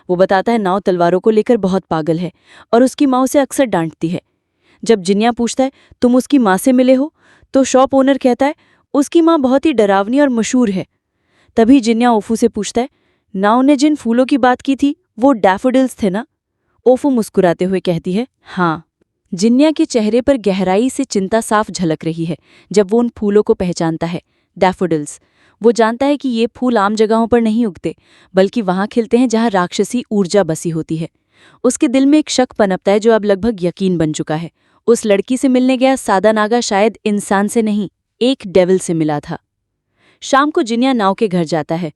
वो बताता है नाव तलवारों को लेकर बहुत पागल है और उसकी माँ उसे अक्सर डांटती है। जब जिन्या पूछता है, तुम उसकी माँ से मिले हो? तो शॉप ओनर कहता है, उसकी माँ बहुत ही डरावनी और मशहूर है। तभी जिन्या ओफू से पूछता है, नाव ने जिन फूलों की बात की थी वो डैफोडिल्स थे ना? ओफू मुस्कुराते हुए कहती है, हाँ। जिन्या के चेहरे पर गहराई से चिंता साफ झलक रही है जब वो उन फूलों को पहचानता है, डैफोडिल्स। वो जानता है कि ये फूल आम जगहों पर नहीं उगते, बल्कि वहां खिलते हैं जहां राक्षसी ऊर्जा बसी होती है। उसके दिल में एक शक पनपता है जो अब लगभग यकीन बन चुका है। उस लड़की से मिलने गया सादा नागा शायद इंसान से नहीं, एक डेविल से मिला था। शाम को जिन्या नाव के घर जाता है।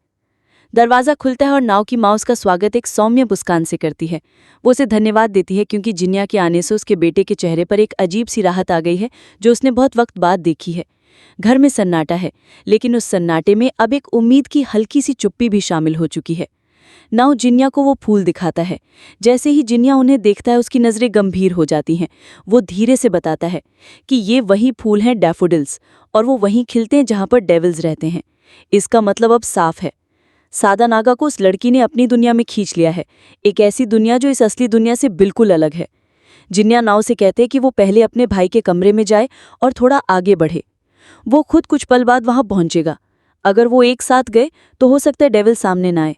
दरवाज़ा खुलता है और नाव की माँ उसका स्वागत एक सौम्य मुस्कान से करती है। वो उसे धन्यवाद देती है क्योंकि जिन्या के आने से उसके बेटे के चेहरे पर एक अजीब सी राहत आ गई है जो उसने बहुत वक्त बाद देखी है। घर में सन्नाटा है, लेकिन उस सन्नाटे में अब एक उम्मीद की हल्की सी चुप्पी भी शामिल हो चुकी है। नाव जिन्या को वो फूल दिखाता है। जैसे ही जिन्या उन्हें देखता है उसकी नज़रें गंभीर हो जाती हैं। वो धीरे से बताता है कि ये वही फूल हैं डैफोडिल्स, और वो वहीं खिलते हैं जहाँ पर डेविल्स रहते हैं। इसका मतलब अब साफ है, सादा नागा को उस लड़की ने अपनी दुनिया में खींच लिया है, एक ऐसी दुनिया जो इस असली दुनिया से बिल्कुल अलग है। जिन्या नाव से कहते हैं कि वो पहले अपने भाई के कमरे में जाए और थोड़ा आगे बढ़े। वो खुद कुछ पल बाद वहां पहुंचेगा। अगर वो एक साथ गए तो हो सकता है डेविल सामने ना आए।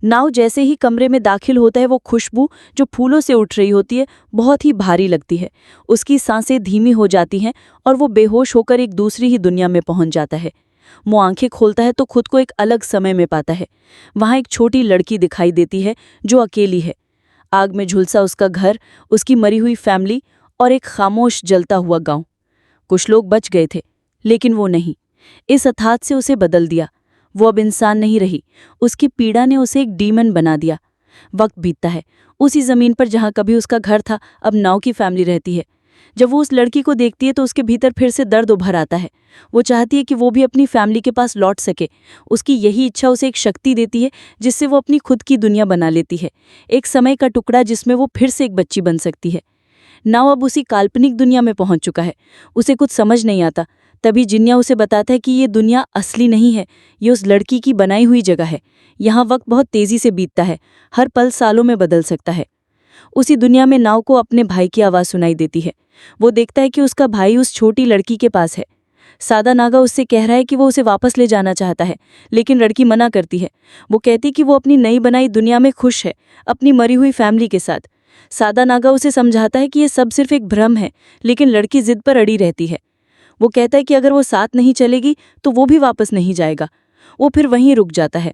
नाव जैसे ही कमरे में दाखिल होता है वो खुशबू जो फूलों से उठ रही होती है बहुत ही भारी लगती है। उसकी सांसें धीमी हो जाती हैं और वो बेहोश होकर एक दूसरी ही दुनिया में पहुंच जाता है। वो आंखें खोलता है तो खुद को एक अलग समय में पाता है। वहां एक छोटी लड़की दिखाई देती है जो अकेली है। आग में झुलसा उसका घर, उसकी मरी हुई फैमिली और एक खामोश जलता हुआ गांव। कुछ लोग बच गए थे, लेकिन वो नहीं। इस अथात से उसे बदल दिया। वो अब इंसान नहीं रही। उसकी पीड़ा ने उसे एक डीमन बना दिया। वक्त बीतता है। उसी जमीन पर जहां कभी उसका घर था अब नाव की फैमिली रहती है। जब वो उस लड़की को देखती है तो उसके भीतर फिर से दर्द उभर आता है। वो चाहती है कि वो भी अपनी फैमिली के पास लौट सके। उसकी यही इच्छा उसे एक शक्ति देती है जिससे वो अपनी खुद की दुनिया बना लेती है, एक समय का टुकड़ा जिसमें वो फिर से एक बच्ची बन सकती है। नाव अब उसी काल्पनिक दुनिया में पहुंच चुका है। उसे कुछ समझ नहीं आता। तभी जिन्या उसे बताता है कि ये दुनिया असली नहीं है, ये उस लड़की की बनाई हुई जगह है। यहाँ वक्त बहुत तेजी से बीतता है, हर पल सालों में बदल सकता है। उसी दुनिया में नाव को अपने भाई की आवाज़ सुनाई देती है। वो देखता है कि उसका भाई उस छोटी लड़की के पास है। सादा नागा उससे कह रहा है कि वो उसे वापस ले जाना चाहता है, लेकिन लड़की मना करती है। वो कहती कि वो अपनी नई बनाई दुनिया में खुश है, अपनी मरी हुई फैमिली के साथ। सादा नागा उसे समझाता है कि ये सब सिर्फ एक भ्रम है, लेकिन लड़की जिद पर अड़ी रहती है। वो कहता है कि अगर वो साथ नहीं चलेगी तो वो भी वापस नहीं जाएगा। वो फिर वहीं रुक जाता है।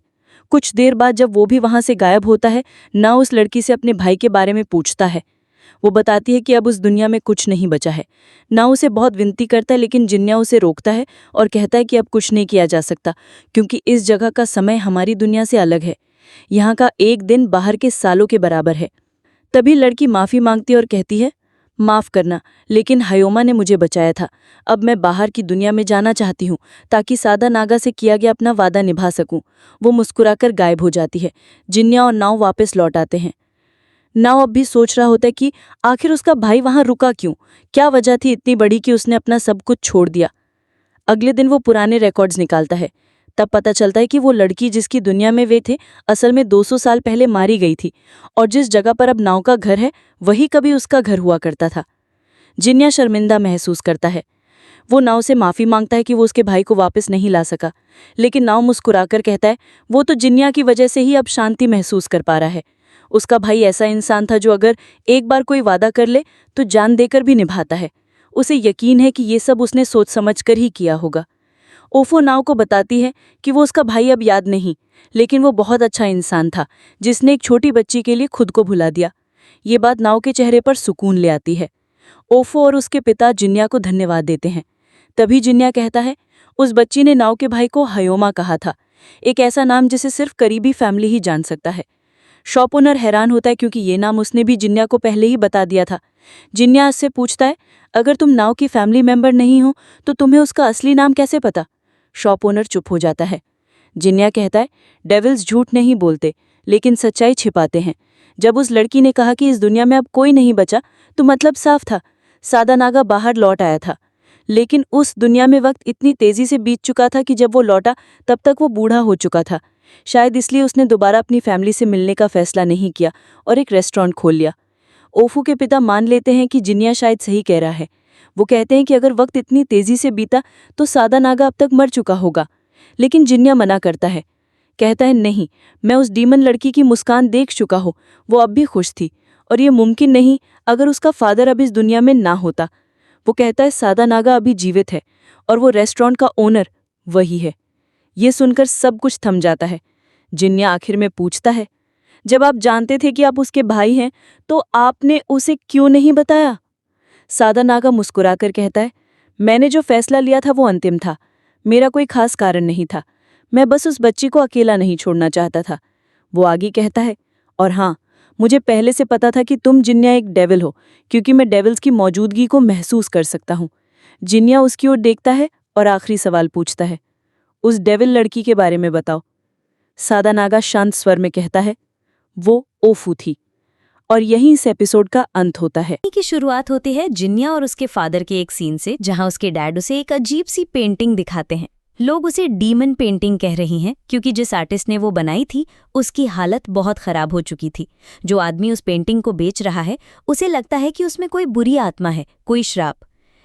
कुछ देर बाद जब वो भी वहां से गायब होता है, ना उस लड़की से अपने भाई के बारे में पूछता है। वो बताती है कि अब उस दुनिया में कुछ नहीं बचा है। ना उसे बहुत विनती करता है, लेकिन जिन्या उसे रोकता है और कहता है कि अब कुछ नहीं किया जा सकता, क्योंकि इस जगह का समय हमारी दुनिया से अलग है। यहाँ का एक दिन बाहर के सालों के बराबर है। तभी लड़की माफ़ी मांगती है और कहती है, माफ़ करना, लेकिन हयोमा ने मुझे बचाया था। अब मैं बाहर की दुनिया में जाना चाहती हूँ ताकि सादा नागा से किया गया अपना वादा निभा सकूं। वो मुस्कुराकर गायब हो जाती है। जिन्या और नाव वापस लौट आते हैं। नाव अब भी सोच रहा होता है कि आखिर उसका भाई वहां रुका क्यों, क्या वजह थी इतनी बड़ी कि उसने अपना सब कुछ छोड़ दिया। अगले दिन वो पुराने रिकॉर्ड्स निकालता है। तब पता चलता है कि वो लड़की जिसकी दुनिया में वे थे, असल में 200 साल पहले मारी गई थी, और जिस जगह पर अब नाव का घर है वही कभी उसका घर हुआ करता था। जिन्या शर्मिंदा महसूस करता है। वो नाव से माफ़ी मांगता है कि वो उसके भाई को वापस नहीं ला सका, लेकिन नाव मुस्कुराकर कहता है वो तो जिन्या की वजह से ही अब शांति महसूस कर पा रहा है। उसका भाई ऐसा इंसान था जो अगर एक बार कोई वादा कर ले तो जान देकर भी निभाता है। उसे यकीन है कि ये सब उसने सोच समझ कर ही किया होगा। ओफो नाव को बताती है कि वो उसका भाई अब याद नहीं, लेकिन वो बहुत अच्छा इंसान था जिसने एक छोटी बच्ची के लिए खुद को भुला दिया। ये बात नाव के चेहरे पर सुकून ले आती है। ओफो और उसके पिता जिन्या को धन्यवाद देते हैं। तभी जिन्या कहता है, उस बच्ची ने नाव के भाई को हयोमा कहा था, एक ऐसा नाम जिसे सिर्फ करीबी फैमिली ही जान सकता है। शॉप ओनर हैरान होता है क्योंकि ये नाम उसने भी जिन्या को पहले ही बता दिया था। जिन्या उससे पूछता है, अगर तुम नाव की फैमिली मेंबर नहीं हो तो तुम्हें उसका असली नाम कैसे पता? शॉप ओनर चुप हो जाता है। जिन्या कहता है, डेविल्स झूठ नहीं बोलते, लेकिन सच्चाई छिपाते हैं। जब उस लड़की ने कहा कि इस दुनिया में अब कोई नहीं बचा, तो मतलब साफ था, सादा नागा बाहर लौट आया था। लेकिन उस दुनिया में वक्त इतनी तेजी से बीत चुका था कि जब वो लौटा तब तक वो बूढ़ा हो चुका था। शायद इसलिए उसने दोबारा अपनी फैमिली से मिलने का फैसला नहीं किया और एक रेस्टोरेंट खोल लिया। ओफू के पिता मान लेते हैं कि जिन्या शायद सही कह रहा है। वो कहते हैं कि अगर वक्त इतनी तेजी से बीता तो सादा नागा अब तक मर चुका होगा, लेकिन जिन्या मना करता है। कहता है, नहीं, मैं उस डीमन लड़की की मुस्कान देख चुका हूँ, वो अब भी खुश थी, और ये मुमकिन नहीं अगर उसका फादर अब इस दुनिया में ना होता। वो कहता है, सादा नागा अभी जीवित है और वो रेस्टोरेंट का ओनर वही है। ये सुनकर सब कुछ थम जाता है। जिन्या आखिर में पूछता है, जब आप जानते थे कि आप उसके भाई हैं तो आपने उसे क्यों नहीं बताया? सादा नागा मुस्कुराकर कहता है, मैंने जो फैसला लिया था वो अंतिम था। मेरा कोई खास कारण नहीं था, मैं बस उस बच्ची को अकेला नहीं छोड़ना चाहता था। वो आगे कहता है, और हाँ, मुझे पहले से पता था कि तुम जिन्या एक डेविल हो, क्योंकि मैं डेविल्स की मौजूदगी को महसूस कर सकता हूँ। जिन्या उसकी ओर देखता है और आखिरी सवाल पूछता है, उस डेविल लड़की के बारे में बताओ। सादा नागा शांत स्वर में कहता है, वो ओफू थी। और यहीं इस एपिसोड का अंत होता है। की शुरुआत होती है जिन्या और उसके फादर के एक सीन से, जहां उसके डैड उसे एक अजीब सी पेंटिंग दिखाते हैं। लोग उसे डीमन पेंटिंग कह रही हैं क्योंकि जिस आर्टिस्ट ने वो बनाई थी उसकी हालत बहुत खराब हो चुकी थी। जो आदमी उस पेंटिंग को बेच रहा है उसे लगता है कि उसमें कोई बुरी आत्मा है, कोई श्राप।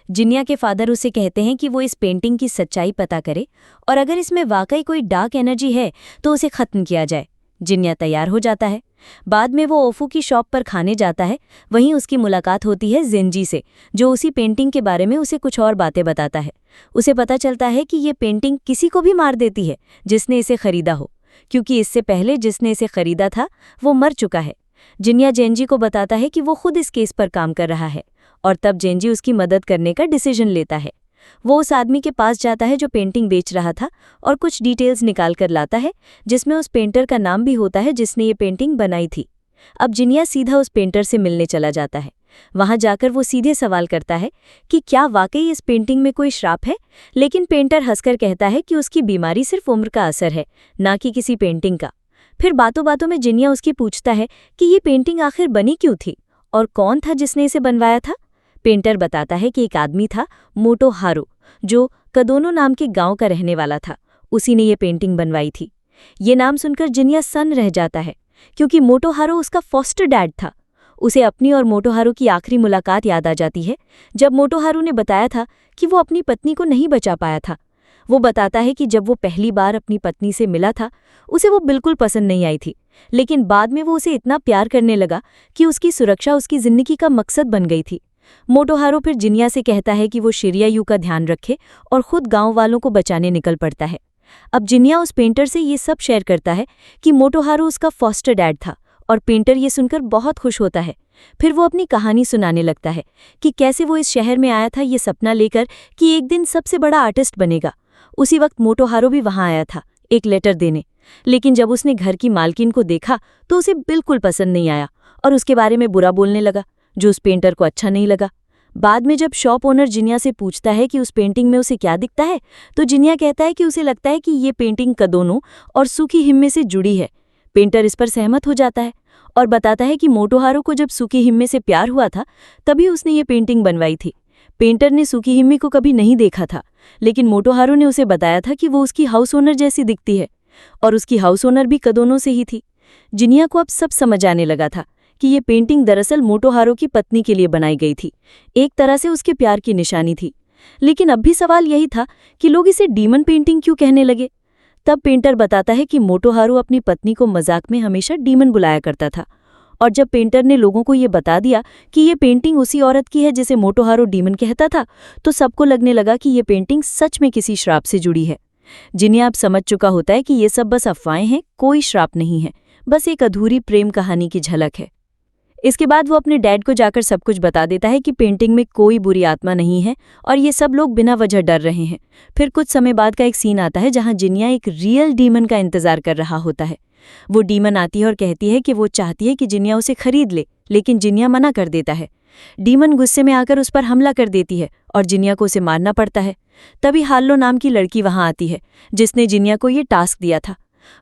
जिन्या के फादर उसे कहते हैं कि वो इस पेंटिंग की सच्चाई पता करे और अगर इसमें वाकई कोई डार्क एनर्जी है तो उसे खत्म किया जाए। जिन्या तैयार हो जाता है। बाद में वो ओफू की शॉप पर खाने जाता है। वहीं उसकी मुलाकात होती है जेंजी से, जो उसी पेंटिंग के बारे में उसे कुछ और बातें बताता है। उसे पता चलता है कि ये पेंटिंग किसी को भी मार देती है जिसने इसे खरीदा हो, क्योंकि इससे पहले जिसने इसे खरीदा था वो मर चुका है। जिन्या जेंजी को बताता है कि वो खुद इस केस पर काम कर रहा है और तब जेंजी उसकी मदद करने का डिसीजन लेता है। वो उस आदमी के पास जाता है जो पेंटिंग बेच रहा था और कुछ डिटेल्स निकाल कर लाता है, जिसमें उस पेंटर का नाम भी होता है जिसने ये पेंटिंग बनाई थी। अब जिन्या सीधा उस पेंटर से मिलने चला जाता है। वहां जाकर वो सीधे सवाल करता है कि क्या वाकई इस पेंटिंग में कोई श्राप है, लेकिन पेंटर हंसकर कहता है कि उसकी बीमारी सिर्फ उम्र का असर है, ना कि किसी पेंटिंग का। फिर बातों बातों में जिन्या उसकी पूछता है कि ये पेंटिंग आखिर बनी क्यों थी और कौन था जिसने इसे बनवाया था। पेंटर बताता है कि एक आदमी था, मोटो हारो, जो कदोनो नाम के गांव का रहने वाला था। उसी ने ये पेंटिंग बनवाई थी। ये नाम सुनकर जिन्या सन्न रह जाता है, क्योंकि मोटो हारो उसका फॉस्टर डैड था। उसे अपनी और मोटो हारो की आखिरी मुलाकात याद आ जाती है, जब मोटो हारो ने बताया था कि वो अपनी पत्नी को नहीं बचा पाया था। वो बताता है कि जब वो पहली बार अपनी पत्नी से मिला था, उसे वो बिल्कुल पसंद नहीं आई थी, लेकिन बाद में वो उसे इतना प्यार करने लगा कि उसकी सुरक्षा उसकी जिंदगी का मकसद बन गई थी। मोटो हारो फिर जिन्या से कहता है कि वो शिरिया यू का ध्यान रखे और खुद गांव वालों को बचाने निकल पड़ता है। अब जिन्या उस पेंटर से ये सब शेयर करता है कि मोटोहारू उसका फॉस्टर डैड था और पेंटर ये सुनकर बहुत खुश होता है। फिर वो अपनी कहानी सुनाने लगता है कि कैसे वो इस शहर में आया था ये सपना लेकर कि एक दिन सबसे बड़ा आर्टिस्ट बनेगा। उसी वक्त मोटोहारू भी वहां आया था एक लेटर देने, लेकिन जब उसने घर की मालकिन को देखा तो उसे बिल्कुल पसंद नहीं आया और उसके बारे में बुरा बोलने लगा, जो उस पेंटर को अच्छा नहीं लगा। बाद में जब शॉप ओनर जिन्या से पूछता है कि उस पेंटिंग में उसे क्या दिखता है, तो जिन्या कहता है कि उसे लगता है कि ये पेंटिंग कदोनो और सुकी हिम्मे से जुड़ी है। पेंटर इस पर सहमत हो जाता है और बताता है कि मोटोहारू को जब सुकी हिम्मे से प्यार हुआ था तभी उसने ये पेंटिंग बनवाई थी। पेंटर ने सुकी हिम्मे को कभी नहीं देखा था, लेकिन मोटोहारू ने उसे बताया था कि वो उसकी हाउस ओनर जैसी दिखती है और उसकी हाउस ओनर भी कदोनो से ही थी। जिन्या को अब सब समझ आने लगा था कि ये पेंटिंग दरअसल मोटोहारू की पत्नी के लिए बनाई गई थी, एक तरह से उसके प्यार की निशानी थी। लेकिन अब भी सवाल यही था कि लोग इसे डीमन पेंटिंग क्यों कहने लगे। तब पेंटर बताता है कि मोटोहारू अपनी पत्नी को मजाक में हमेशा डीमन बुलाया करता था, और जब पेंटर ने लोगों को ये बता दिया कि ये पेंटिंग उसी औरत की है जिसे मोटोहारू डीमन कहता था, तो सबको लगने लगा कि ये पेंटिंग सच में किसी श्राप से जुड़ी है। जिन्हें अब समझ चुका होता है कि ये सब बस अफवाहें हैं, कोई श्राप नहीं है, बस एक अधूरी प्रेम कहानी की झलक है। इसके बाद वो अपने डैड को जाकर सब कुछ बता देता है कि पेंटिंग में कोई बुरी आत्मा नहीं है और ये सब लोग बिना वजह डर रहे हैं। फिर कुछ समय बाद का एक सीन आता है जहां जिन्या एक रियल डीमन का इंतजार कर रहा होता है। वो डीमन आती है और कहती है कि वो चाहती है कि जिन्या उसे खरीद ले, लेकिन जिन्या मना कर देता है। डीमन गुस्से में आकर उस पर हमला कर देती है और जिन्या को उसे मारना पड़ता है। तभी हार्लो नाम की लड़की वहां आती है जिसने जिन्या को ये टास्क दिया था।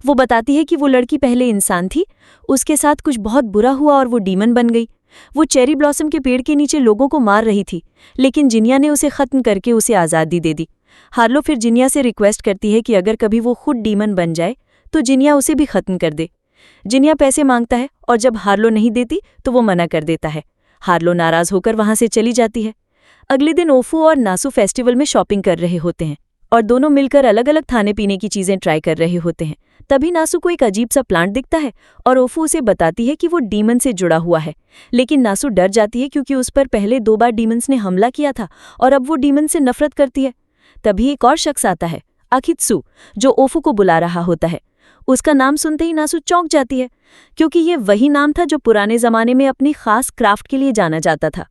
वो बताती है कि वो लड़की पहले इंसान थी, उसके साथ कुछ बहुत बुरा हुआ और वो डीमन बन गई। वो चेरी ब्लॉसम के पेड़ के नीचे लोगों को मार रही थी, लेकिन जिन्या ने उसे खत्म करके उसे आज़ादी दे दी। हार्लो फिर जिन्या से रिक्वेस्ट करती है कि अगर कभी वो खुद डीमन बन जाए तो जिन्या उसे भी खत्म कर दे। जिन्या पैसे मांगता है और जब हार्लो नहीं देती तो वो मना कर देता है। हार्लो नाराज होकर वहां से चली जाती है। अगले दिन ओफू और नासू फेस्टिवल में शॉपिंग कर रहे होते हैं और दोनों मिलकर अलग अलग खाने पीने की चीजें ट्राई कर रहे होते हैं। तभी नासू को एक अजीब सा प्लांट दिखता है और ओफू उसे बताती है कि वो डीमन से जुड़ा हुआ है, लेकिन नासू डर जाती है क्योंकि उस पर पहले 2 बार डीमंस ने हमला किया था और अब वो डीमन से नफरत करती है। तभी एक और शख्स आता है, अकित्सु, जो ओफू को बुला रहा होता है। उसका नाम सुनते ही नासू चौंक जाती है, क्योंकि ये वही नाम था जो पुराने जमाने में अपनी खास क्राफ्ट के लिए जाना जाता था।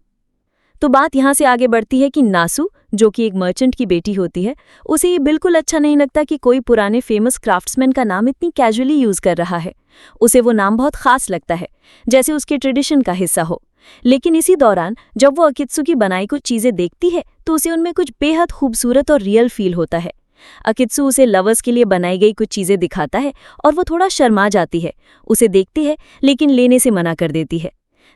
तो बात यहाँ से आगे बढ़ती है कि नासू, जो कि एक मर्चेंट की बेटी होती है, उसे ये बिल्कुल अच्छा नहीं लगता कि कोई पुराने फेमस क्राफ्ट्समैन का नाम इतनी कैजुअली यूज कर रहा है। उसे वो नाम बहुत खास लगता है, जैसे उसके ट्रेडिशन का हिस्सा हो। लेकिन इसी दौरान जब वो अकित्सु की बनाई कुछ चीजें देखती है तो उसे उनमें कुछ बेहद खूबसूरत और रियल फील होता है। अकित्सु उसे लवर्स के लिए बनाई गई कुछ चीजें दिखाता है और वो थोड़ा शर्मा जाती है। उसे देखती है लेकिन लेने से मना कर देती है।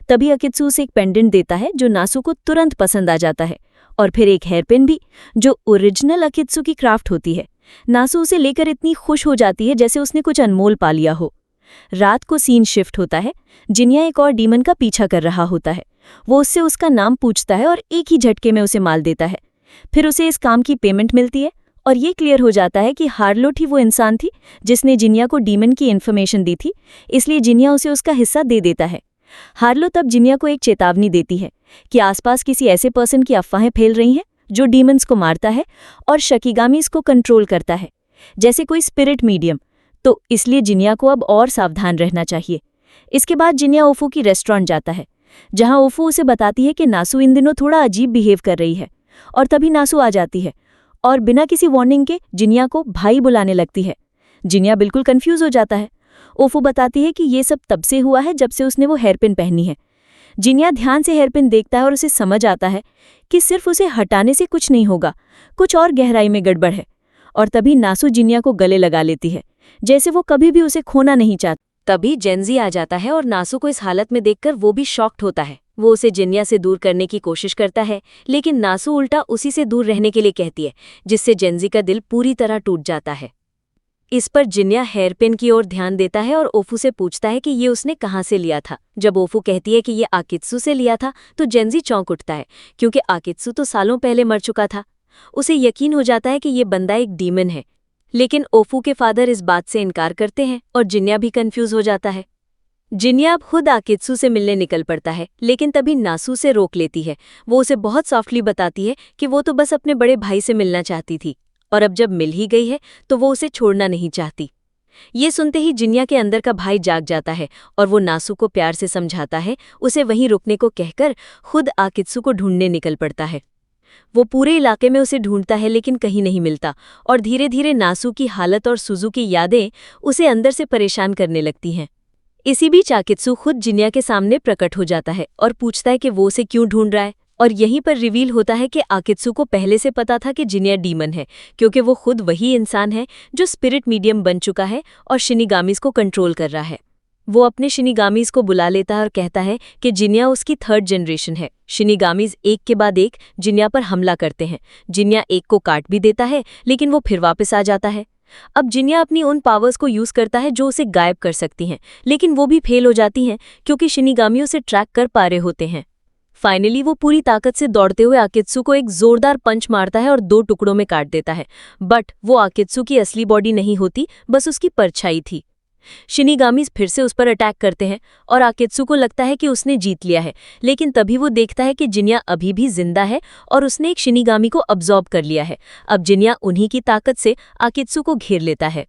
तभी अकित्सु उसे एक पेंडेंट देता है जो नासू को तुरंत पसंद आ जाता है, और फिर एक हेयरपिन भी जो ओरिजिनल अकित्सु की क्राफ्ट होती है। नासू उसे लेकर इतनी खुश हो जाती है जैसे उसने कुछ अनमोल पा लिया हो। रात को सीन शिफ्ट होता है। जिन्या एक और डीमन का पीछा कर रहा होता है। वो उससे उसका नाम पूछता है और एक ही झटके में उसे मार देता है। फिर उसे इस काम की पेमेंट मिलती है और ये क्लियर हो जाता है कि हार्लो ही वो इंसान थी जिसने जिन्या को डीमन की इन्फॉर्मेशन दी थी, इसलिए जिन्या उसे उसका हिस्सा दे देता है। हार्लो तब जिन्या को एक चेतावनी देती है कि आसपास किसी ऐसे पर्सन की अफवाहें फैल रही हैं जो डीमंस को मारता है और शकीगामीज को कंट्रोल करता है, जैसे कोई स्पिरिट मीडियम, तो इसलिए जिन्या को अब और सावधान रहना चाहिए। इसके बाद जिन्या ओफू की रेस्टोरेंट जाता है, जहां ओफू उसे बताती है कि नासू इन दिनों थोड़ा अजीब बिहेव कर रही है, और तभी नासू आ जाती है और बिना किसी वार्निंग के जिन्या को भाई बुलाने लगती है। जिन्या बिल्कुल कंफ्यूज हो जाता है। ओफू बताती है कि ये सब तब से हुआ है जब से उसने वो हेयरपिन पहनी है। जिन्या ध्यान से हेयरपिन देखता है और उसे समझ आता है कि सिर्फ उसे हटाने से कुछ नहीं होगा, कुछ और गहराई में गड़बड़ है। और तभी नासू जिन्या को गले लगा लेती है, जैसे वो कभी भी उसे खोना नहीं चाहती। तभी जेंजी आ जाता है और नासू को इस हालत में देखकर वो भी शॉक्ड होता है। वो उसे जिन्या से दूर करने की कोशिश करता है, लेकिन नासू उल्टा उसी से दूर रहने के लिए कहती है, जिससे जेंजी का दिल पूरी तरह टूट जाता है। इस पर जिन्या हेयरपिन की ओर ध्यान देता है और ओफू से पूछता है कि ये उसने कहाँ से लिया था। जब ओफू कहती है कि ये आकित्सु से लिया था तो जेंजी चौंक उठता है, क्योंकि आकित्सु तो सालों पहले मर चुका था। उसे यकीन हो जाता है कि ये बंदा एक डीमन है, लेकिन ओफू के फादर इस बात से इनकार करते हैं और जिन्या भी कंफ्यूज हो जाता है। जिन्या अब खुद आकित्सु से मिलने निकल पड़ता है, लेकिन तभी नासू से रोक लेती है। वो उसे बहुत सॉफ्टली बताती है कि वो तो बस अपने बड़े भाई से मिलना चाहती थी और अब जब मिल ही गई है तो वो उसे छोड़ना नहीं चाहती। ये सुनते ही जिन्या के अंदर का भाई जाग जाता है और वो नासु को प्यार से समझाता है, उसे वहीं रुकने को कहकर खुद आकित्सु को ढूंढने निकल पड़ता है। वो पूरे इलाके में उसे ढूंढता है लेकिन कहीं नहीं मिलता और धीरे धीरे नासु की हालत और सुजू की यादें उसे अंदर से परेशान करने लगती हैं। इसी बीच आकित्सु खुद जिन्या के सामने प्रकट हो जाता है और पूछता है कि वो उसे क्यों ढूंढ रहा है। और यहीं पर रिवील होता है कि आकित्सु को पहले से पता था कि जिन्या डीमन है, क्योंकि वो खुद वही इंसान है जो स्पिरिट मीडियम बन चुका है और शिनिगामीज को कंट्रोल कर रहा है। वो अपने शिनिगामीज को बुला लेता है और कहता है कि जिन्या उसकी 3rd जनरेशन है। शिनिगामीज एक के बाद एक जिन्या पर हमला करते हैं। जिन्या एक को काट भी देता है लेकिन वो फिर वापस आ जाता है। अब जिन्या अपनी उन पावर्स को यूज करता है जो उसे गायब कर सकती हैं, लेकिन वो भी फेल हो जाती हैं क्योंकि शिनिगामी उसे ट्रैक कर पा रहे होते हैं। फाइनली वो पूरी ताकत से दौड़ते हुए आकित्सु को एक जोरदार पंच मारता है और 2 टुकड़ों में काट देता है। बट वो आकित्सु की असली बॉडी नहीं होती, बस उसकी परछाई थी। शिनिगामीज फिर से उस पर अटैक करते हैं और आकित्सु को लगता है कि उसने जीत लिया है, लेकिन तभी वो देखता है कि जिन्या अभी भी जिंदा है और उसने एक शिनिगामी को अब्जॉर्ब कर लिया है। अब जिन्या उन्हीं की ताकत से आकित्सु को घेर लेता है।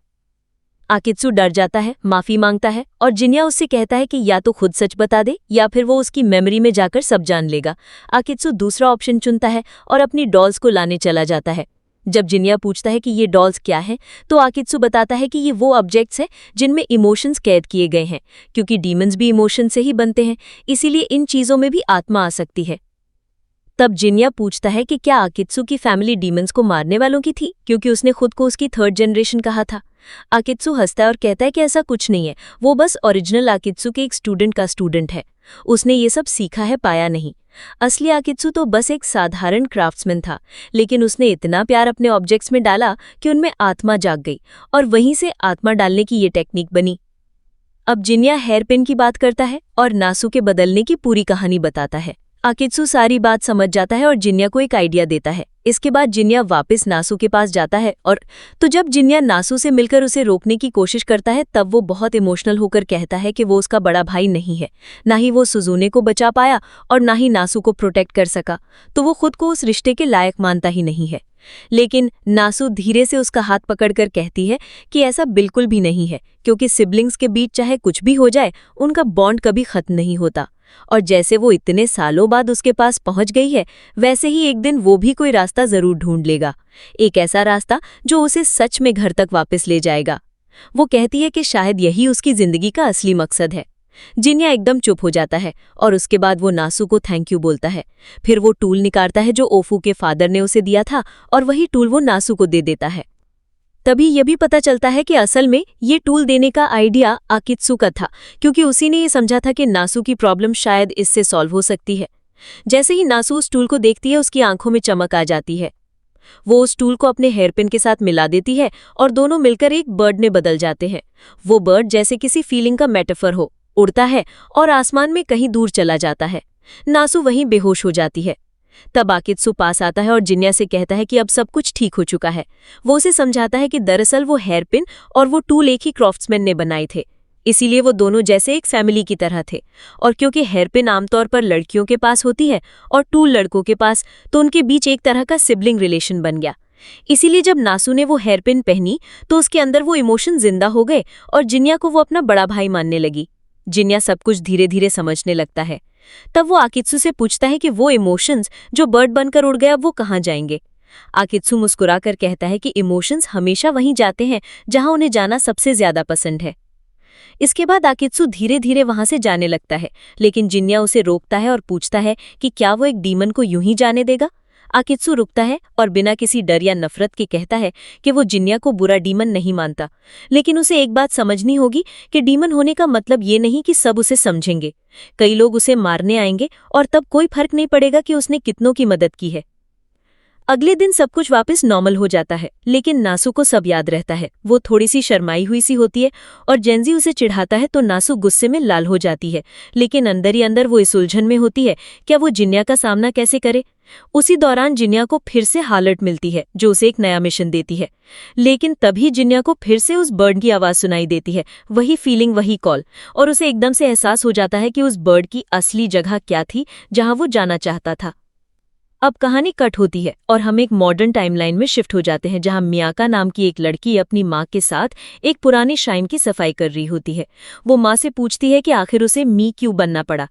आकित्सु डर जाता है, माफी मांगता है और जिन्या उससे कहता है कि या तो खुद सच बता दे या फिर वो उसकी मेमोरी में जाकर सब जान लेगा। आकित्सु दूसरा ऑप्शन चुनता है और अपनी डॉल्स को लाने चला जाता है। जब जिन्या पूछता है कि ये डॉल्स क्या है तो आकित्सु बताता है कि ये वो ऑब्जेक्ट्स हैं जिनमें इमोशंस कैद किए गए हैं, क्योंकि डीमंस भी इमोशन से ही बनते हैं, इसीलिए इन चीजों में भी आत्मा आ सकती है। तब जिन्या पूछता है कि क्या आकित्सु की फैमिली डीमंस को मारने वालों की थी, क्योंकि उसने खुद को उसकी 3rd जनरेशन कहा था। आकित्सु हंसता है और कहता है कि ऐसा कुछ नहीं है, वो बस ओरिजिनल आकित्सु के एक स्टूडेंट का स्टूडेंट है। उसने ये सब सीखा है, पाया नहीं। असली आकित्सु तो बस एक साधारण क्राफ्ट्समैन था, लेकिन उसने इतना प्यार अपने ऑब्जेक्ट्स में डाला कि उनमें आत्मा जाग गई और वहीं से आत्मा डालने की ये टेक्निक बनी। अब जिन्या हेयरपिन की बात करता है और नासु के बदलने की पूरी कहानी बताता है। आकित्सु सारी बात समझ जाता है और जिन्या को एक आइडिया देता है। इसके बाद जिन्या वापस नासु के पास जाता है और तो जब जिन्या नासु से मिलकर उसे रोकने की कोशिश करता है तब वो बहुत इमोशनल होकर कहता है कि वो उसका बड़ा भाई नहीं है, ना ही वो सुजुने को बचा पाया और ना ही नासु को प्रोटेक्ट कर सका, तो वो खुद को उस रिश्ते के लायक मानता ही नहीं है। लेकिन नासु धीरे से उसका हाथ पकड़कर कहती है कि ऐसा बिल्कुल भी नहीं है, क्योंकि सिबलिंग्स के बीच चाहे कुछ भी हो जाए उनका बॉन्ड कभी खत्म नहीं होता। और जैसे वो इतने सालों बाद उसके पास पहुंच गई है, वैसे ही एक दिन वो भी कोई रास्ता जरूर ढूंढ लेगा, एक ऐसा रास्ता जो उसे सच में घर तक वापस ले जाएगा। वो कहती है कि शायद यही उसकी जिंदगी का असली मकसद है। जिन्या एकदम चुप हो जाता है और उसके बाद वो नासु को थैंक यू बोलता है। फिर वो टूल निकालता है जो ओफू के फादर ने उसे दिया था और वही टूल वो नासु को दे देता है। तभी ये भी पता चलता है कि असल में ये टूल देने का आइडिया आकित्सु का था, क्योंकि उसी ने ये समझा था कि नासु की प्रॉब्लम शायद इससे सॉल्व हो सकती है। जैसे ही नासु उस टूल को देखती है उसकी आंखों में चमक आ जाती है। वो उस टूल को अपने हेयरपिन के साथ मिला देती है और दोनों मिलकर एक बर्ड में बदल जाते हैं। वो बर्ड जैसे किसी फीलिंग का मेटाफर हो, उड़ता है और आसमान में कहीं दूर चला जाता है। नासु वहीं बेहोश हो जाती है। तब आकित्सु पास आता है और जिन्या से कहता है कि अब सब कुछ ठीक हो चुका है। वो उसे समझाता है कि दरअसल वो हेयरपिन और वो टूल एक ही क्राफ्ट्समैन ने बनाए थे, इसीलिए वो दोनों जैसे एक फैमिली की तरह थे। और क्योंकि हेयरपिन आमतौर पर लड़कियों के पास होती है और टूल लड़कों के पास, तो उनके बीच एक तरह का सिबलिंग रिलेशन बन गया। इसीलिए जब नासु ने वो हेयरपिन पहनी तो उसके अंदर वो इमोशन जिंदा हो गए और जिन्या को वो अपना बड़ा भाई मानने लगी। जिन्या सब कुछ धीरे धीरे समझने लगता है। तब वो आकित्सु से पूछता है कि वो इमोशंस जो बर्ड बनकर उड़ गया वो कहाँ जाएंगे। आकित्सु मुस्कुराकर कहता है कि इमोशंस हमेशा वहीं जाते हैं जहां उन्हें जाना सबसे ज्यादा पसंद है। इसके बाद आकित्सु धीरे धीरे वहां से जाने लगता है, लेकिन जिन्या उसे रोकता है और पूछता है कि क्या वो एक डीमन को यूं ही जाने देगा। आकित्सु रुकता है और बिना किसी डर या नफरत के कहता है कि वो जिन्या को बुरा डीमन नहीं मानता, लेकिन उसे एक बात समझनी होगी कि डीमन होने का मतलब ये नहीं कि सब उसे समझेंगे। कई लोग उसे मारने आएंगे और तब कोई फर्क नहीं पड़ेगा कि उसने कितनों की मदद की है। अगले दिन सब कुछ वापस नॉर्मल हो जाता है, लेकिन नासु को सब याद रहता है। वो थोड़ी सी शर्माई हुई सी होती है और जेंजी उसे चिढ़ाता है तो नासु गुस्से में लाल हो जाती है, लेकिन अंदर ही अंदर वो इस उलझन में होती है क्या वो जिन्या का सामना कैसे करे। उसी दौरान जिन्या को फिर से हालत मिलती है जो उसे एक नया मिशन देती है, लेकिन तभी जिन्या को फिर से उस बर्ड की आवाज सुनाई देती है, वही फीलिंग, वही कॉल, और उसे एकदम से एहसास हो जाता है कि उस बर्ड की असली जगह क्या थी जहां वो जाना चाहता था। अब कहानी कट होती है और हम एक मॉडर्न टाइमलाइन में शिफ्ट हो जाते हैं, जहां मियाका नाम की एक लड़की अपनी माँ के साथ एक पुरानी श्राइन की सफाई कर रही होती है। वो माँ से पूछती है कि आखिर उसे मी क्यों बनना पड़ा।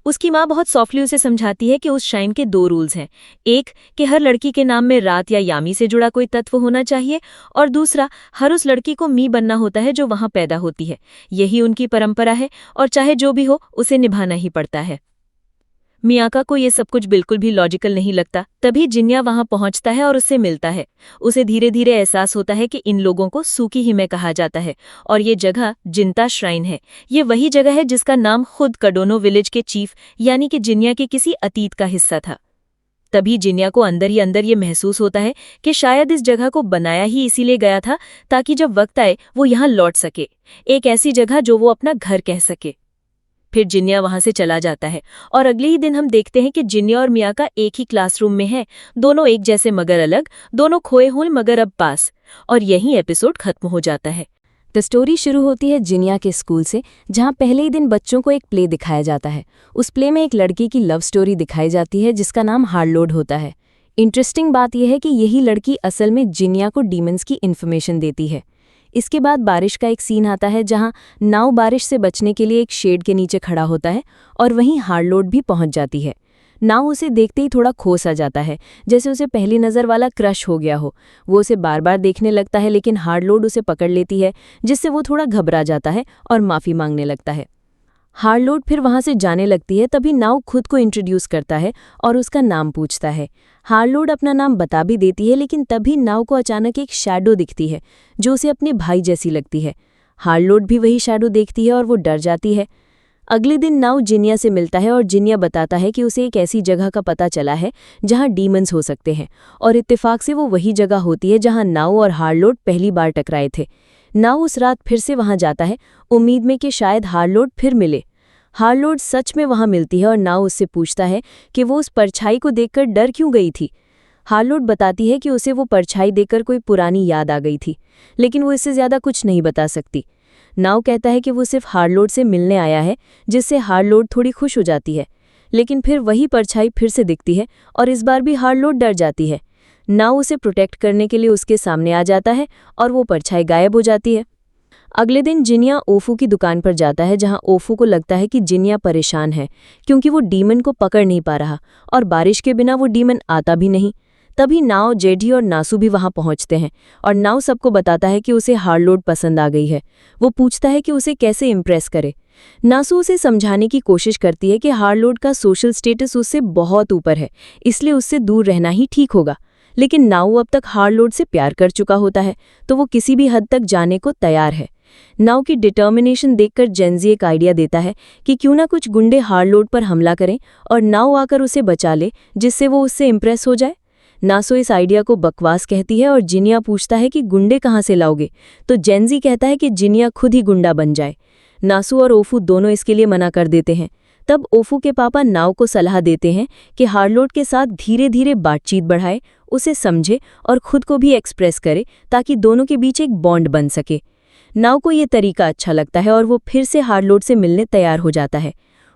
उसकी माँ बहुत सॉफ्टली उसे समझाती है कि उस श्राइन के 2 रूल्स हैं। एक, कि हर लड़की के नाम में रात या यामी से जुड़ा कोई तत्व होना चाहिए, और दूसरा, हर उस लड़की को मी बनना होता है जो वहां पैदा होती है। यही उनकी परंपरा है और चाहे जो भी हो उसे निभाना ही पड़ता है। मियाका को ये सब कुछ बिल्कुल भी लॉजिकल नहीं लगता। तभी जिन्या वहां पहुंचता है और उससे मिलता है। उसे धीरे धीरे एहसास होता है कि इन लोगों को सूकी हिमे कहा जाता है और ये जगह जिंता श्राइन है। ये वही जगह है जिसका नाम खुद कडोनो विलेज के चीफ यानी कि जिन्या के किसी अतीत का हिस्सा था। तभी जिन्या को अंदर ही अंदर ये महसूस होता है कि शायद इस जगह को बनाया ही इसीलिए गया था ताकि जब वक्त आए वो यहाँ लौट सके, एक ऐसी जगह जो वो अपना घर कह सके। फिर जिन्या वहां से चला जाता है और अगले ही दिन हम देखते हैं कि जिन्या और मियाका एक ही क्लासरूम में हैं, दोनों एक जैसे मगर अलग, दोनों खोए हुए मगर अब पास। और यही एपिसोड खत्म हो जाता है। द स्टोरी शुरू होती है जिन्या के स्कूल से, जहां पहले ही दिन बच्चों को एक प्ले दिखाया जाता है। उस प्ले में एक लड़की की लव स्टोरी दिखाई जाती है जिसका नाम हार्लोड होता है। इंटरेस्टिंग बात यह है कि यही लड़की असल में जिन्या को डीमंस की इन्फॉर्मेशन देती है। इसके बाद बारिश का एक सीन आता है जहां नाव बारिश से बचने के लिए एक शेड के नीचे खड़ा होता है और वहीं हार्लोड भी पहुंच जाती है। नाव उसे देखते ही थोड़ा खोस आ जाता है, जैसे उसे पहली नज़र वाला क्रश हो गया हो। वो उसे बार बार देखने लगता है लेकिन हार्लोड उसे पकड़ लेती है, जिससे वो थोड़ा घबरा जाता है और माफ़ी मांगने लगता है। हार्लोड फिर वहां से जाने लगती है। तभी नाव खुद को इंट्रोड्यूस करता है और उसका नाम पूछता है। हार्लोड अपना नाम बता भी देती है, लेकिन तभी नाव को अचानक एक शैडो दिखती है जो उसे अपने भाई जैसी लगती है। हार्लोड भी वही शैडो देखती है और वो डर जाती है। अगले दिन नाव जिन्या से मिलता है और जिन्या बताता है कि उसे एक ऐसी जगह का पता चला है जहां डीमंस हो सकते हैं, और इत्तेफाक से वो वही जगह होती है जहां नाव और हार्लोड पहली बार टकराए थे। नाव उस रात फिर से वहां जाता है, उम्मीद में कि शायद हार्लोड फिर मिले। हार्लोड सच में वहां मिलती है और नाव उससे पूछता है कि वो उस परछाई को देखकर डर क्यों गई थी। हार्लोड बताती है कि उसे वो परछाई देखकर कोई पुरानी याद आ गई थी, लेकिन वो इससे ज्यादा कुछ नहीं बता सकती। नाव कहता है कि वो सिर्फ हार्लोड से मिलने आया है, जिससे हार्लोड थोड़ी खुश हो जाती है। लेकिन फिर वही परछाई फिर से दिखती है और इस बार भी हार्लोड डर जाती है। नाव उसे प्रोटेक्ट करने के लिए उसके सामने आ जाता है और वो परछाई गायब हो जाती है। अगले दिन जिन्या ओफू की दुकान पर जाता है, जहां ओफू को लगता है कि जिन्या परेशान है क्योंकि वो डीमन को पकड़ नहीं पा रहा और बारिश के बिना वो डीमन आता भी नहीं। तभी नाव, जेडी और नासू भी वहां पहुंचते हैं और नाव सबको बताता है कि उसे हार्लोड पसंद आ गई है। वो पूछता है कि उसे कैसे इम्प्रेस करे। नासू उसे समझाने की कोशिश करती है कि हार्लोड का सोशल स्टेटस उससे बहुत ऊपर है, इसलिए उससे दूर रहना ही ठीक होगा। लेकिन नाव अब तक हार्लोड से प्यार कर चुका होता है, तो वो किसी भी हद तक जाने को तैयार है। नाव की डिटर्मिनेशन देखकर जेंजी एक आइडिया देता है कि क्यों ना कुछ गुंडे हार्लोड पर हमला करें और नाव आकर उसे बचा ले, जिससे वो उससे इम्प्रेस हो जाए। नासो इस आइडिया को बकवास कहती है और जिन्या पूछता है कि गुंडे कहाँ से लाओगे, तो जेंजी कहता है कि जिन्या खुद ही गुंडा बन जाए। नासू और ओफू दोनों इसके लिए मना कर देते हैं। तब ओफू के पापा नाव को सलाह देते हैं कि हार्लोड के साथ धीरे धीरे बातचीत बढ़ाए, उसे समझे और खुद को भी एक्सप्रेस करे ताकि दोनों के बीच एक बॉन्ड बन सके। नाव को ये तरीका अच्छा लगता है और वो फिर से हार्लोड से मिलने तैयार हो जाता है।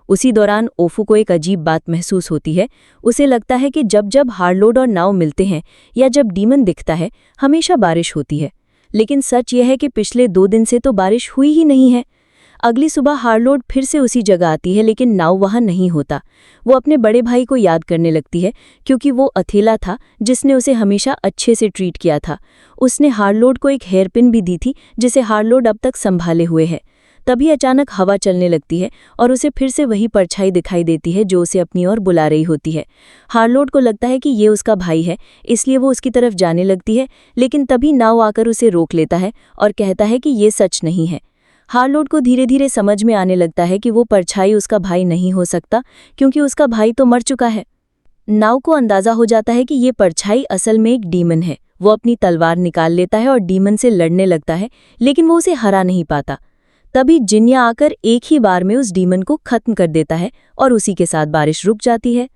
उसी दौरान ओफू को एक अजीब बात महसूस होती है। उसे लगता है कि जब जब हार्लोड और नाव मिलते हैं या जब डीमन दिखता है, हमेशा बारिश होती है। लेकिन सच यह है कि पिछले 2 दिन से तो बारिश हुई ही नहीं है। अगली सुबह हार्लोड फिर से उसी जगह आती है, लेकिन नाव वहां नहीं होता। वो अपने बड़े भाई को याद करने लगती है क्योंकि वो अकेला था जिसने उसे हमेशा अच्छे से ट्रीट किया था। उसने हार्लोड को एक हेयरपिन भी दी थी जिसे हार्लोड अब तक संभाले हुए है। तभी अचानक हवा चलने लगती है और उसे फिर से वही परछाई दिखाई देती है जो उसे अपनी ओर बुला रही होती है। हार्लोड को लगता है कि ये उसका भाई है, इसलिए वो उसकी तरफ जाने लगती है, लेकिन तभी नाव आकर उसे रोक लेता है और कहता है कि ये सच नहीं है। हार्लोड को धीरे धीरे समझ में आने लगता है कि वो परछाई उसका भाई नहीं हो सकता क्योंकि उसका भाई तो मर चुका है। नाव को अंदाजा हो जाता है कि ये परछाई असल में एक डीमन है। वो अपनी तलवार निकाल लेता है और डीमन से लड़ने लगता है, लेकिन वो उसे हरा नहीं पाता। तभी जिन्या आकर एक ही बार में उस डीमन को खत्म कर देता है और उसी के साथ बारिश रुक जाती है।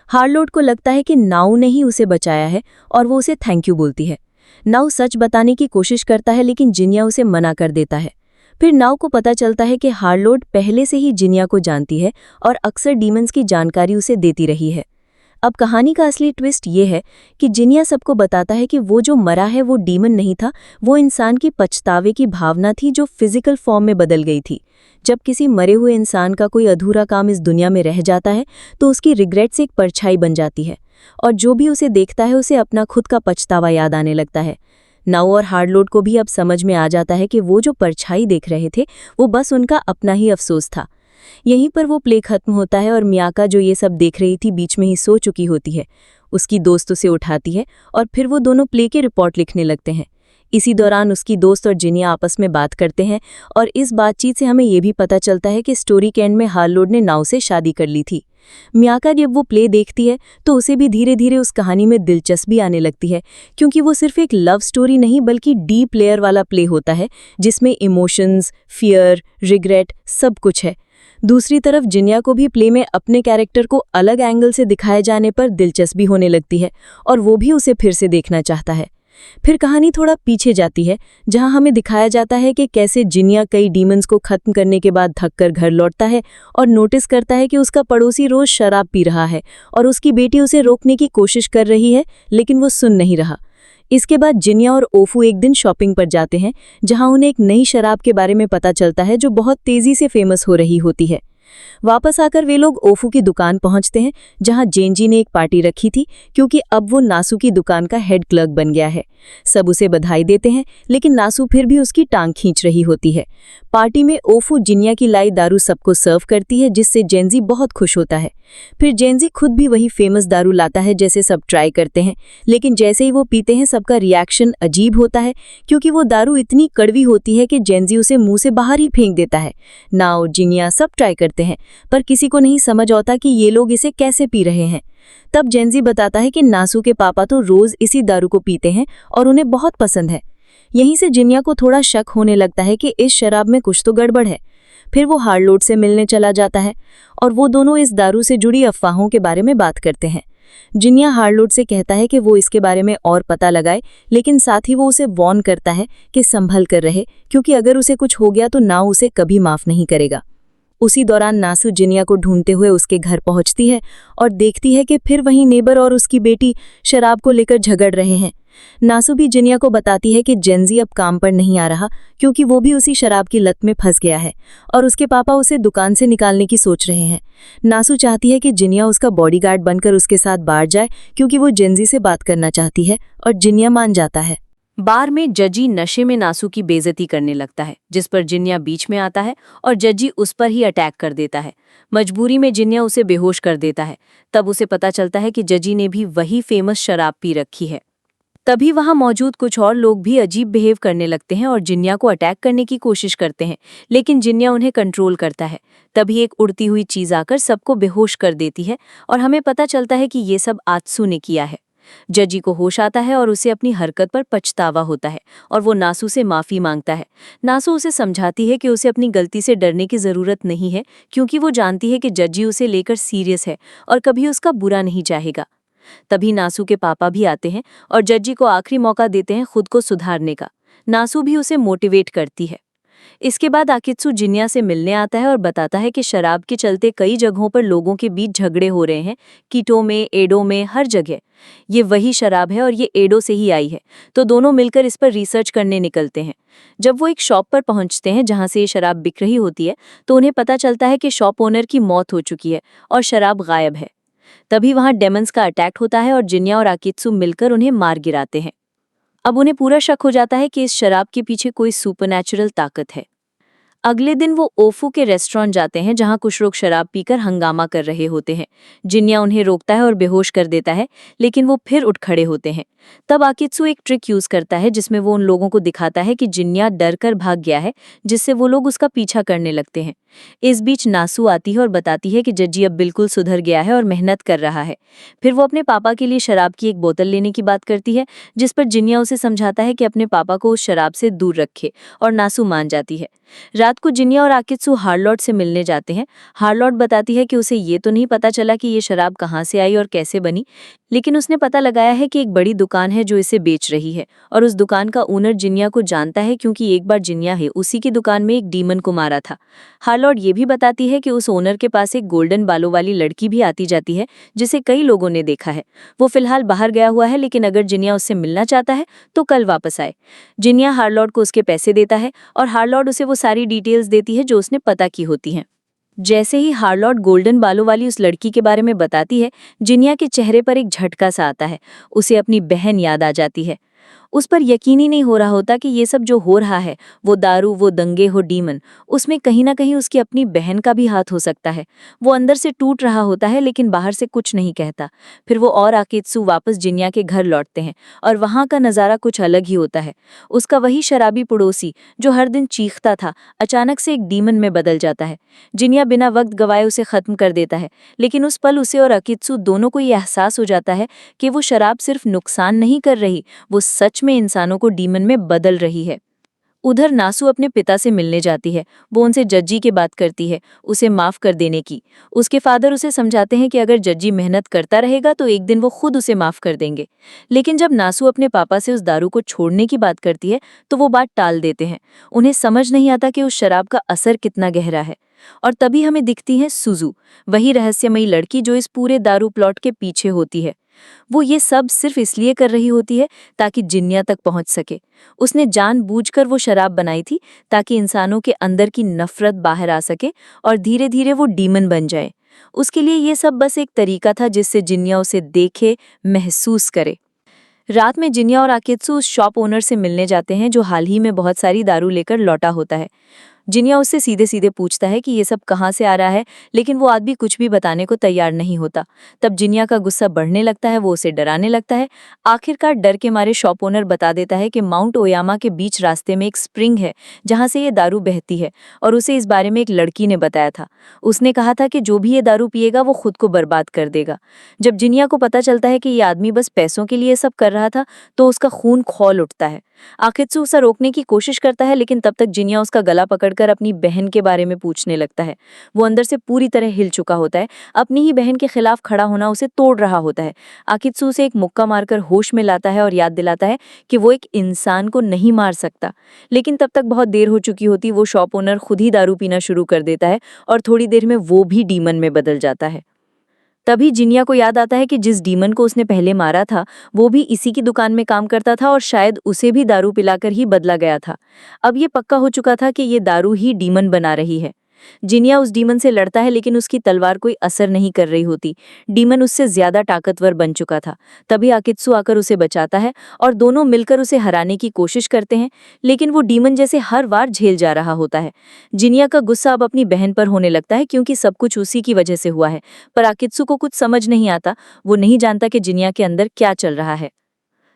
हार्लोड को लगता है कि नाव ने ही उसे बचाया है और वो उसे थैंक यू बोलती है। नाव सच बताने की कोशिश करता है, लेकिन जिन्या उसे मना कर देता है। फिर नाव को पता चलता है कि हार्लोड पहले से ही जिन्या को जानती है और अक्सर डीमंस की जानकारी उसे देती रही है। अब कहानी का असली ट्विस्ट ये है कि जिनिया सबको बताता है कि वो जो मरा है वो डीमन नहीं था, वो इंसान की पछतावे की भावना थी जो फिजिकल फॉर्म में बदल गई थी। जब किसी मरे हुए इंसान का कोई अधूरा काम इस दुनिया में रह जाता है तो उसकी रिग्रेट्स एक परछाई बन जाती है और जो भी उसे देखता है उसे अपना खुद का पछतावा याद आने लगता है। नाउ और हार्डलोड को भी अब समझ में आ जाता है कि वो जो परछाई देख रहे थे वो बस उनका अपना ही अफसोस था। यहीं पर वो प्ले खत्म होता है और मियाका जो ये सब देख रही थी बीच में ही सो चुकी होती है। उसकी दोस्त उसे उठाती है और फिर वो दोनों प्ले की रिपोर्ट लिखने लगते हैं। इसी दौरान उसकी दोस्त और जिनिया आपस में बात करते हैं और इस बातचीत से हमें ये भी पता चलता है कि स्टोरी के एंड में हार्डलोड ने नाउ से शादी कर ली थी। मियाका जब वो प्ले देखती है तो उसे भी धीरे धीरे उस कहानी में दिलचस्पी आने लगती है, क्योंकि वो सिर्फ एक लव स्टोरी नहीं बल्कि डीप लेयर वाला प्ले होता है जिसमें इमोशंस, फियर, रिग्रेट सब कुछ है। दूसरी तरफ जिनिया को भी प्ले में अपने कैरेक्टर को अलग एंगल से दिखाए जाने पर दिलचस्पी होने लगती है और वो भी उसे फिर से देखना चाहता है। फिर कहानी थोड़ा पीछे जाती है जहां हमें दिखाया जाता है कि कैसे जिनिया कई डीमंस को खत्म करने के बाद थककर घर लौटता है और नोटिस करता है कि उसका पड़ोसी रोज शराब पी रहा है और उसकी बेटी उसे रोकने की कोशिश कर रही है लेकिन वो सुन नहीं रहा। इसके बाद जिनिया और ओफू एक दिन शॉपिंग पर जाते हैं जहां उन्हें एक नई शराब के बारे में पता चलता है जो बहुत तेजी से फेमस हो रही होती है। वापस आकर वे लोग ओफू की दुकान पहुंचते हैं जहां जेंजी ने एक पार्टी रखी थी क्योंकि अब वो नासू की दुकान का हेड क्लर्क बन गया है। सब उसे बधाई देते हैं लेकिन नासू फिर भी उसकी टांग खींच रही होती है। पार्टी में ओफू जिनिया की लाई दारू सबको सर्व करती है जिससे जेंजी बहुत खुश होता है। फिर जेंजी खुद भी वही फेमस दारू लाता है जैसे सब ट्राई करते हैं, लेकिन जैसे ही वो पीते हैं सबका रिएक्शन अजीब होता है क्योंकि वो दारू इतनी कड़वी होती है कि जेंजी उसे मुंह से बाहर ही फेंक देता है। नाउ जिनिया सब ट्राई करते हैं पर किसी को नहीं समझ आता कि ये लोग इसे कैसे पी रहे हैं। तब जेंजी बताता है कि नासू के पापा तो रोज इसी दारू को पीते हैं और उन्हें बहुत पसंद है। यहीं से जिनिया को थोड़ा शक होने लगता है कि इस शराब में कुछ तो गड़बड़ है। फिर वो हार्डलोड से मिलने चला जाता है और वो दोनों इस दारू से जुड़ी अफवाहों के बारे में बात करते हैं। जिनिया हार्डलोड से कहता है कि वो इसके बारे में और पता लगाए, लेकिन साथ ही वो उसे वॉर्न करता है कि संभल कर रहे क्योंकि अगर उसे कुछ हो गया तो नाउ उसे कभी माफ नहीं करेगा। उसी दौरान नासू जिनिया को ढूंढते हुए उसके घर पहुंचती है और देखती है कि फिर वहीं नेबर और उसकी बेटी शराब को लेकर झगड़ रहे हैं। नासू भी जिनिया को बताती है कि जेंजी अब काम पर नहीं आ रहा क्योंकि वो भी उसी शराब की लत में फंस गया है और उसके पापा उसे दुकान से निकालने की सोच रहे हैं। नासू चाहती है कि जिनिया उसका बॉडीगार्ड बनकर उसके साथ बाहर जाए क्योंकि वो जेंजी से बात करना चाहती है और जिनिया मान जाता है। बार में जजी नशे में नासू की बेइज्जती करने लगता है जिस पर जिनिया बीच में आता है और जजी उस पर ही अटैक कर देता है। मजबूरी में जिनिया उसे बेहोश कर देता है। तब उसे पता चलता है कि जजी ने भी वही फेमस शराब पी रखी है। तभी वहां मौजूद कुछ और लोग भी अजीब बिहेव करने लगते हैं और जिनिया को अटैक करने की कोशिश करते हैं, लेकिन जिनिया उन्हें कंट्रोल करता है। तभी एक उड़ती हुई चीज आकर सबको बेहोश कर देती है और हमें पता चलता है कि ये सब आत्सू ने किया है। जजी को होश आता है और उसे अपनी हरकत पर पछतावा होता है और वो नासू से माफी मांगता है। नासू उसे समझाती है कि उसे अपनी गलती से डरने की जरूरत नहीं है क्योंकि वो जानती है कि जजी उसे लेकर सीरियस है और कभी उसका बुरा नहीं चाहेगा। तभी नासू के पापा भी आते हैं और जजी को आखिरी मौका देते हैं खुद को सुधारने का। नासू भी उसे मोटिवेट करती है। इसके बाद आकित्सु जिनिया से मिलने आता है और बताता है कि शराब के चलते कई जगहों पर लोगों के बीच झगड़े हो रहे हैं, कीटो में, एडो में, हर जगह। ये वही शराब है और ये एडो से ही आई है, तो दोनों मिलकर इस पर रिसर्च करने निकलते हैं। जब वो एक शॉप पर पहुंचते हैं जहां से ये शराब बिक रही होती है तो उन्हें पता चलता है कि शॉप ओनर की मौत हो चुकी है और शराब गायब है। तभी वहां डेमंस का अटैक होता है और जिनिया और आकित्सु मिलकर उन्हें मार गिराते हैं। अब उन्हें पूरा शक हो जाता है कि इस शराब के पीछे कोई सुपरनैचुरल ताकत है। अगले दिन वो ओफू के रेस्टोरेंट जाते हैं जहां कुछ लोग शराब पीकर हंगामा कर रहे होते हैं। जिनिया उन्हें रोकता है और बेहोश कर देता है, लेकिन वो फिर उठ खड़े होते हैं। तब आकित्सु एक ट्रिक यूज करता है जिसमें वो उन लोगों को दिखाता है कि जिनिया डर कर भाग गया है, जिससे वो लोग उसका पीछा करने लगते हैं। इस बीच नासू आती है और बताती है कि जज्जी अब बिल्कुल सुधर गया है और मेहनत कर रहा है। फिर वो अपने पापा के लिए शराब की एक बोतल लेने की बात करती है, जिस पर जिनिया उसे समझाता है कि अपने पापा को उस शराब से दूर रखे, और नासू मान जाती है। रात को जिनिया और आकित्सु हार्लॉट से मिलने जाते हैं। हार्लॉट बताती है कि उसे ये तो नहीं पता चला कि ये शराब कहाँ से आई और कैसे बनी, लेकिन उसने पता लगाया है कि एक बड़ी दुकान है जो इसे बेच रही है, और उस दुकान का ओनर जिनिया को जानता है क्योंकि एक बार जिनिया है उसी की दुकान में एक डीमन को मारा था। हार्लॉट ये भी बताती है कि उस ओनर के पास एक गोल्डन बालों वाली लड़की भी आती जाती है जिसे कई लोगों ने देखा है। वो फिलहाल बाहर गया हुआ है, लेकिन अगर जिनिया उससे मिलना चाहता है तो कल वापस आए। जिनिया हार्लॉट को उसके पैसे देता है और हार्लॉट उसे वो सारी डिटेल्स देती है जो उसने पता की होती हैं। जैसे ही हार्लॉट गोल्डन बालों वाली उस लड़की के बारे में बताती है, जिनिया के चेहरे पर एक झटका सा आता है। उसे अपनी बहन याद आ जाती है। उस पर यकीन ही नहीं हो रहा होता कि ये सब जो हो रहा है, वो दारू, वो दंगे, हो डीमन, उसमें कहीं ना कहीं उसकी अपनी बहन का भी हाथ हो सकता है। वो अंदर से टूट रहा होता है लेकिन बाहर से कुछ नहीं कहता। फिर वो और आकेत्सु वापस जिनिया के घर लौटते हैं और वहाँ का नज़ारा कुछ अलग ही होता है। उसका वही शराबी पड़ोसी जो हर दिन चीखता था, अचानक से एक डीमन में बदल जाता है। जिनिया बिना वक्त गवाए उसे खत्म कर देता है, लेकिन उस पल उसे और आकेत्सु दोनों को ये एहसास हो जाता है कि वो शराब सिर्फ नुकसान नहीं कर रही, वो सच में इंसानों को डीमन में बदल रही है। उधर नासु अपने पिता से मिलने जाती है। वो उनसे जज्जी की बात करती है, उसे माफ कर देने की। उसके फादर उसे समझाते हैं कि अगर जज्जी मेहनत करता रहेगा तो एक दिन वो खुद उसे माफ कर देंगे। लेकिन जब नासु अपने पापा से उस दारू को छोड़ने की बात करती है तो वो बात टाल देते हैं। उन्हें समझ नहीं आता कि उस शराब का असर कितना गहरा है। और तभी हमें दिखती है सुजू, वही रहस्यमयी लड़की जो इस पूरे दारू प्लॉट के पीछे होती है। वो ये सब सिर्फ इसलिए कर रही होती है ताकि जिनिया तक पहुंच सके। उसने जानबूझकर वो शराब बनाई थी ताकि इंसानों के अंदर की नफरत बाहर आ सके और धीरे धीरे वो डीमन बन जाए। उसके लिए ये सब बस एक तरीका था जिससे जिनिया उसे देखे, महसूस करे। रात में जिनिया और आकेत्सु उस शॉप ओनर से मिलने जाते हैं जो हाल ही में बहुत सारी दारू लेकर लौटा होता है। जिनिया उससे सीधे सीधे पूछता है कि ये सब कहाँ से आ रहा है, लेकिन वो आदमी कुछ भी बताने को तैयार नहीं होता। तब जिनिया का गुस्सा बढ़ने लगता है, वो उसे डराने लगता है। आखिरकार डर के मारे शॉप ओनर बता देता है कि माउंट ओयामा के बीच रास्ते में एक स्प्रिंग है जहाँ से ये दारू बहती है, और उसे इस बारे में एक लड़की ने बताया था। उसने कहा था कि जो भी ये दारू पिएगा वो खुद को बर्बाद कर देगा। जब जिनिया को पता चलता है कि ये आदमी बस पैसों के लिए सब कर रहा था तो उसका खून खौल उठता है। आकेत्सु उसे रोकने की कोशिश करता है, लेकिन तब तक जिनिया उसका गला पकड़कर अपनी बहन के बारे में पूछने लगता है। वो अंदर से पूरी तरह हिल चुका होता है, अपनी ही बहन के खिलाफ खड़ा होना उसे तोड़ रहा होता है। आकेत्सु उसे एक मुक्का मारकर होश में लाता है और याद दिलाता है कि वो एक इंसान को नहीं मार सकता। लेकिन तब तक बहुत देर हो चुकी होती। वो शॉप ओनर खुद ही दारू पीना शुरू कर देता है और थोड़ी देर में वो भी डीमन में बदल जाता है। तभी जिनिया को याद आता है कि जिस डीमन को उसने पहले मारा था वो भी इसी की दुकान में काम करता था और शायद उसे भी दारू पिलाकर ही बदला गया था। अब ये पक्का हो चुका था कि ये दारू ही डीमन बना रही है। जिनिया उस डीमन से लड़ता है लेकिन उसकी तलवार कोई असर नहीं कर रही होती। डीमन उससे ज्यादा ताकतवर बन चुका था। तभी आकेत्सु आकर उसे बचाता है और दोनों मिलकर उसे हराने की कोशिश करते हैं, लेकिन वो डीमन जैसे हर बार झेल जा रहा होता है। जिनिया का गुस्सा अब अपनी बहन पर होने लगता है क्योंकि सब कुछ उसी की वजह से हुआ है, पर आकेत्सु को कुछ समझ नहीं आता। वो नहीं जानता कि जिनिया के अंदर क्या चल रहा है।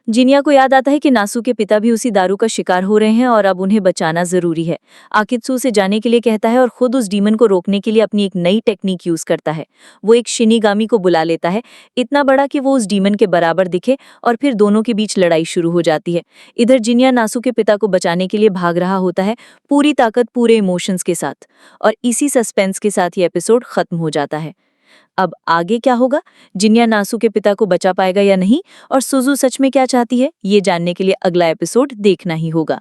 जिनिया को याद आता है कि नासु के पिता भी उसी दारू का शिकार हो रहे हैं और अब उन्हें बचाना जरूरी है। आकेत्सु उसे जाने के लिए कहता है और खुद उस डीमन को रोकने के लिए अपनी एक नई टेक्निक यूज करता है। वो एक शिनिगामी को बुला लेता है, इतना बड़ा कि वो उस डीमन के बराबर दिखे, और फिर दोनों के बीच लड़ाई शुरू हो जाती है। इधर जिनिया नासु के पिता को बचाने के लिए भाग रहा होता है, पूरी ताकत, पूरे इमोशंस के साथ। और इसी सस्पेंस के साथ ये एपिसोड खत्म हो जाता है। अब आगे क्या होगा? जिनिया नासु के पिता को बचा पाएगा या नहीं, और सुजू सच में क्या चाहती है, ये जानने के लिए अगला एपिसोड देखना ही होगा।